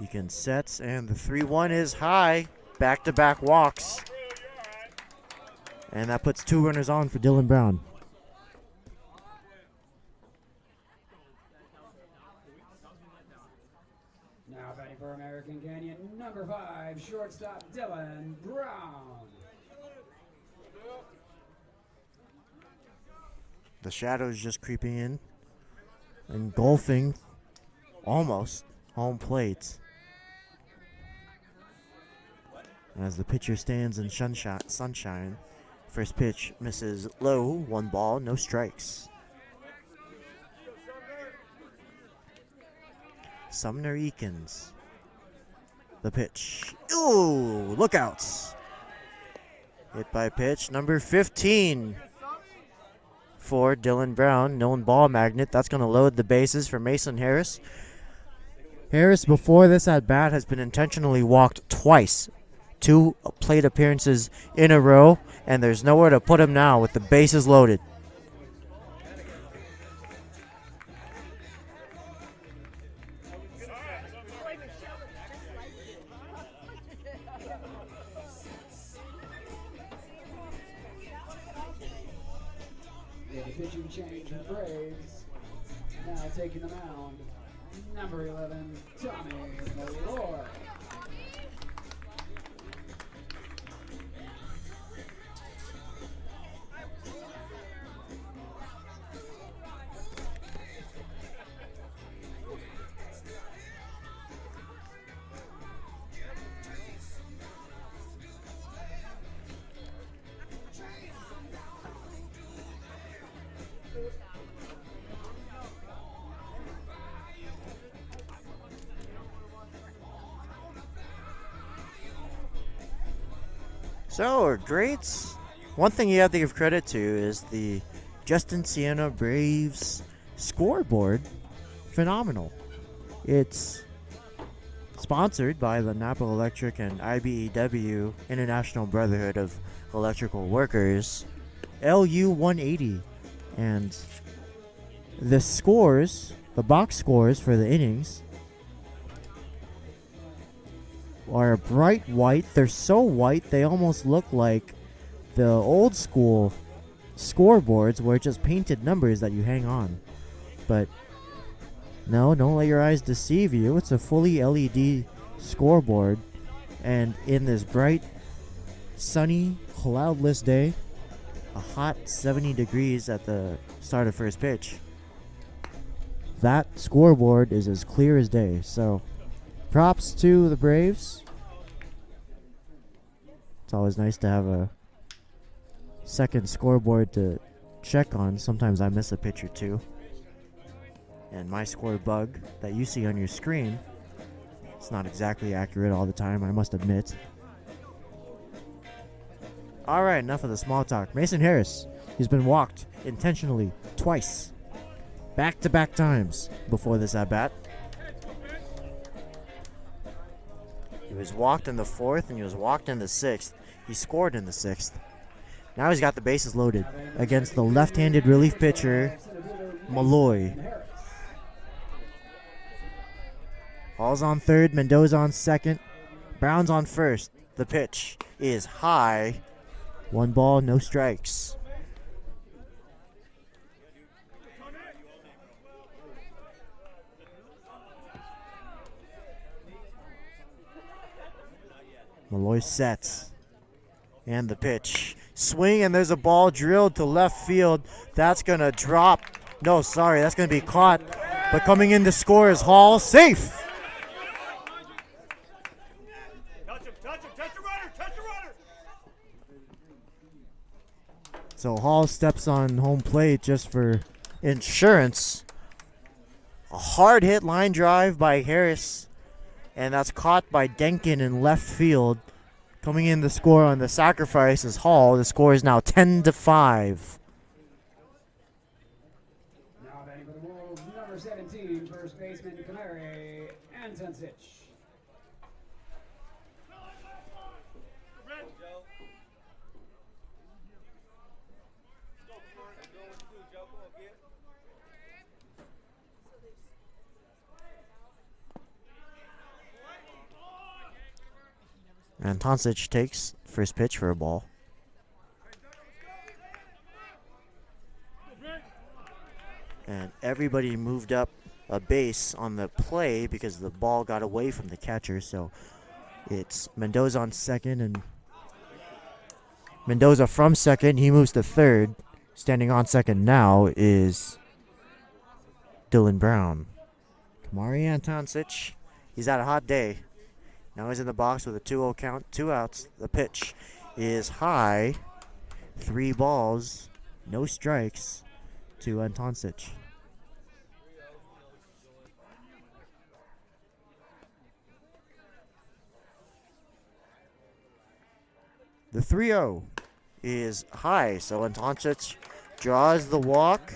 Eakins sets, and the 3-1 is high. Back-to-back walks. And that puts 2 runners on for Dylan Brown. Now batting for American Canyon, number 5, shortstop Dylan Brown. The shadows just creeping in, engulfing almost home plate. As the pitcher stands in sunshine, first pitch misses low, 1 ball, no strikes. Sumner Eakins. The pitch. Ooh, lookouts. Hit by pitch number 15 for Dylan Brown, known ball magnet. That's going to load the bases for Mason Harris. Harris, before this at bat, has been intentionally walked twice. 2 plate appearances in a row, and there's nowhere to put him now with the bases loaded. change for the Braves. Now taking the mound, number 11, Tommy Malloy. So, greats. One thing you have to give credit to is the Justin-Siena Braves scoreboard. Phenomenal. It's sponsored by the Napa Electric and IBEW, International Brotherhood of Electrical Workers, LU 180. And the scores, the box scores for the innings, are bright white. They're so white they almost look like the old school scoreboards where it's just painted numbers that you hang on. But no, don't let your eyes deceive you. It's a fully LED scoreboard, and in this bright, sunny, cloudless day, a hot 70 degrees at the start of first pitch, that scoreboard is as clear as day. So props to the Braves. It's always nice to have a second scoreboard to check on. Sometimes I miss a pitch or two. And my score bug that you see on your screen, it's not exactly accurate all the time, I must admit. Alright, enough of the small talk. Mason Harris, he's been walked intentionally twice, back-to-back times before this at-bat. He was walked in the 4th and he was walked in the 6th. He scored in the 6th. Now he's got the bases loaded against the left-handed relief pitcher, Malloy. Hall's on third, Mendoza on second, Brown's on first. The pitch is high. 1 ball, no strikes. Malloy sets. And the pitch. Swing, and there's a ball drilled to left field. That's going to drop. No, sorry, that's going to be caught. But coming in to score is Hall. Safe. Touch him, touch the runner, touch the runner. So Hall steps on home plate just for insurance. A hard hit line drive by Harris. And that's caught by Denkin in left field. Coming in to score on the sacrifice is Hall. The score is now 10-5. Now batting for the Wolves, number 17, first baseman Canary, Antoncic. And Antoncic takes first pitch for a ball. And everybody moved up a base on the play because the ball got away from the catcher. So it's Mendoza on second, and Mendoza from second. He moves to third. Standing on second now is Dylan Brown. Kamari Antoncic, he's had a hot day. Now he's in the box with a 2-0 count, 2 outs. The pitch is high. 3 balls, no strikes to Antoncic. The 3-0 is high, so Antoncic draws the walk.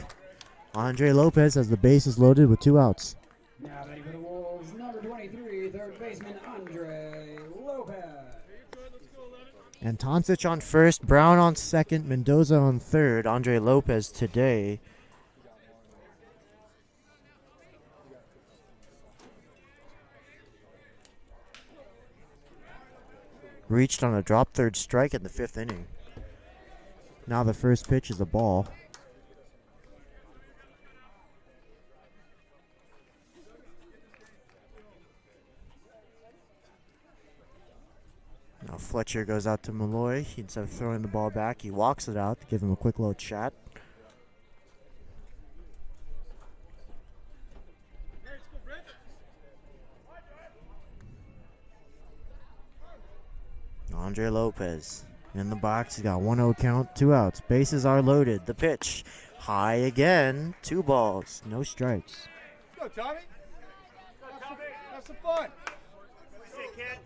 Andre Lopez has the bases loaded with 2 outs. Now batting for the Wolves, number 23, third baseman Andre Lopez. Antoncic on first, Brown on second, Mendoza on third. Andre Lopez today. Reached on a drop third strike in the 5th inning. Now the first pitch is a ball. Fletcher goes out to Malloy. Instead of throwing the ball back, he walks it out to give him a quick little chat. Andre Lopez in the box. He's got 1-0 count, 2 outs. Bases are loaded. The pitch high again. 2 balls, no strikes. Go, Tommy. Have some fun. Sit, kid.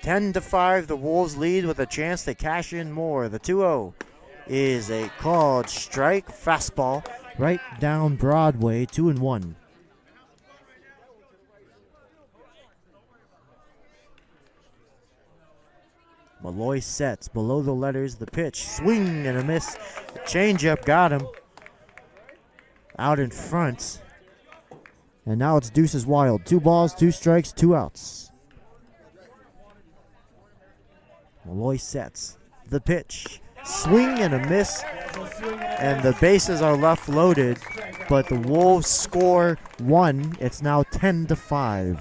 10-5, the Wolves lead with a chance to cash in more. The 2-0 is a called strike fastball right down Broadway, 2-1. Malloy sets below the letters. The pitch, swing and a miss. Changeup got him out in front. And now it's Deuces Wild. 2 balls, 2 strikes, 2 outs. Malloy sets the pitch, swing and a miss, and the bases are left loaded, but the Wolves score 1. It's now 10-5.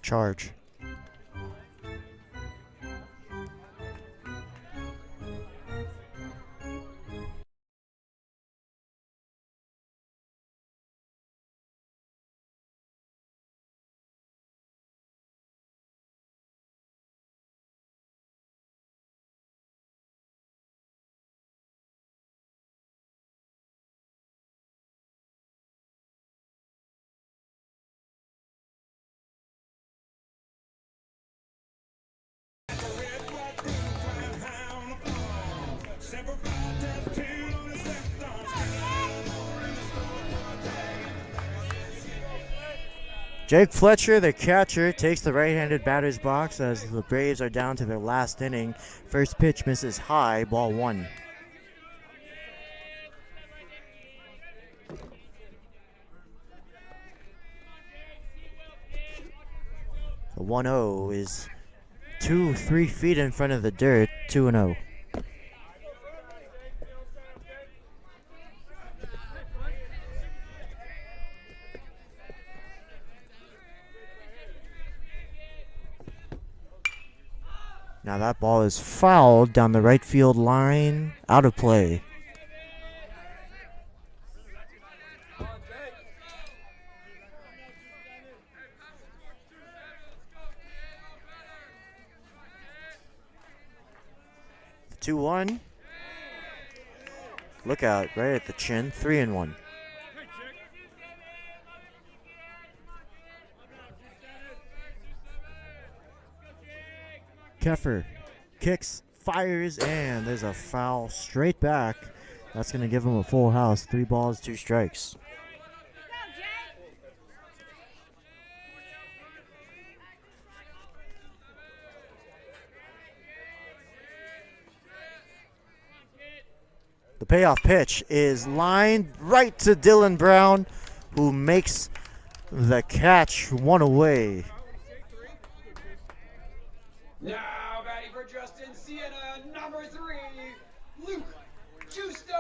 Charge. Jake Fletcher, the catcher, takes the right-handed batter's box as the Braves are down to their last inning. First pitch misses high, ball 1. The 1-0 is 2-3 feet in front of the dirt, 2-0. Now that ball is fouled down the right field line, out of play. The 2-1. Look out, right at the chin, 3-1. Keffer kicks, fires, and there's a foul straight back. That's going to give him a full house. 3 balls, 2 strikes. The payoff pitch is lined right to Dylan Brown, who makes the catch, 1 away. Now batting for Justin-Siena, number 3, Luke Justo.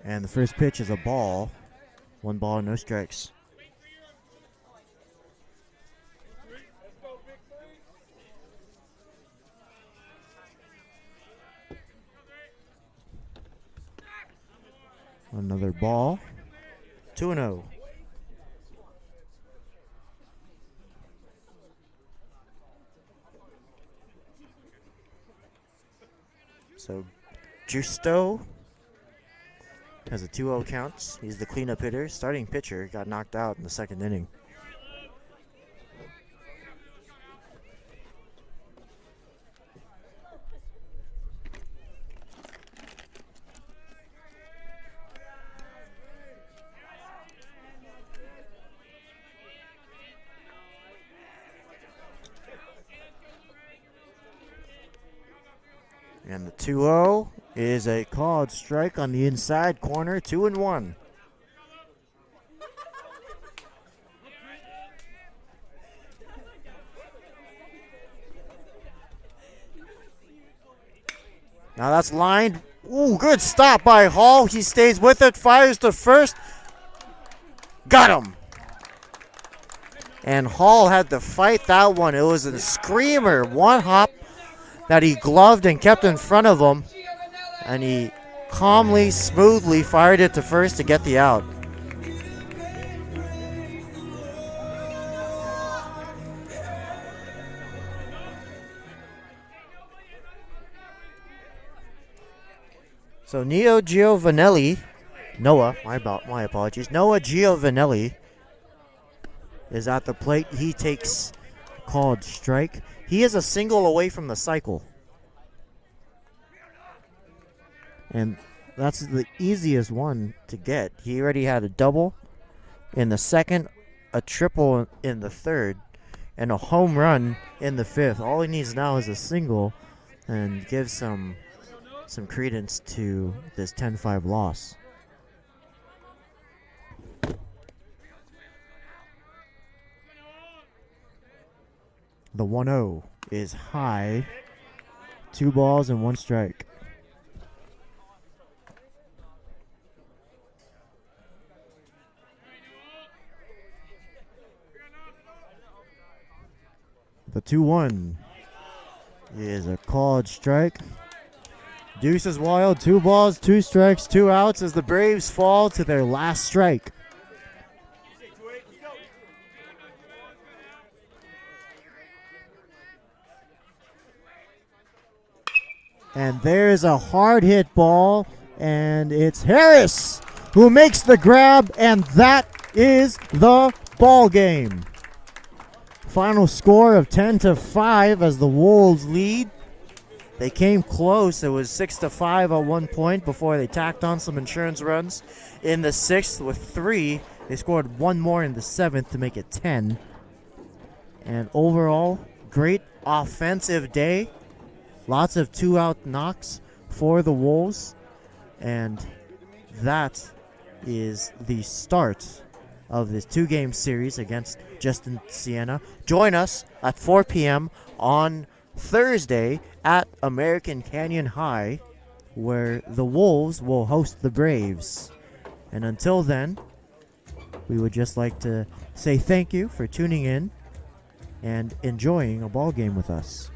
And the first pitch is a ball. 1 ball, no strikes. Another ball. 2-0. So Justo has a 2-0 count. He's the cleanup hitter. Starting pitcher got knocked out in the 2nd inning. And the 2-0 is a called strike on the inside corner, 2-1. Now that's lined. Ooh, good stop by Hall. He stays with it, fires to first. Got him. And Hall had to fight that one. It was a screamer. One hop that he gloved and kept in front of him. And he calmly, smoothly fired it to first to get the out. So Noah Giovanelli is at the plate. He takes called strike. He is a single away from the cycle. And that's the easiest one to get. He already had a double in the 2nd, a triple in the 3rd, and a home run in the 5th. All he needs now is a single and give some credence to this 10-5 loss. The 1-0 is high. 2 balls and 1 strike. The 2-1 is a called strike. Deuce is wild. 2 balls, 2 strikes, 2 outs as the Braves fall to their last strike. And there's a hard hit ball, and it's Harris who makes the grab, and that is the ball game. Final score of 10-5 as the Wolves lead. They came close. It was 6-5 at one point before they tacked on some insurance runs in the 6th with 3. They scored 1 more in the 7th to make it 10. And overall, great offensive day. Lots of 2-out knocks for the Wolves. And that is the start of this 2-game series against Justin-Siena. Join us at 4 p.m. on Thursday at American Canyon High, where the Wolves will host the Braves. And until then, we would just like to say thank you for tuning in and enjoying a ball game with us.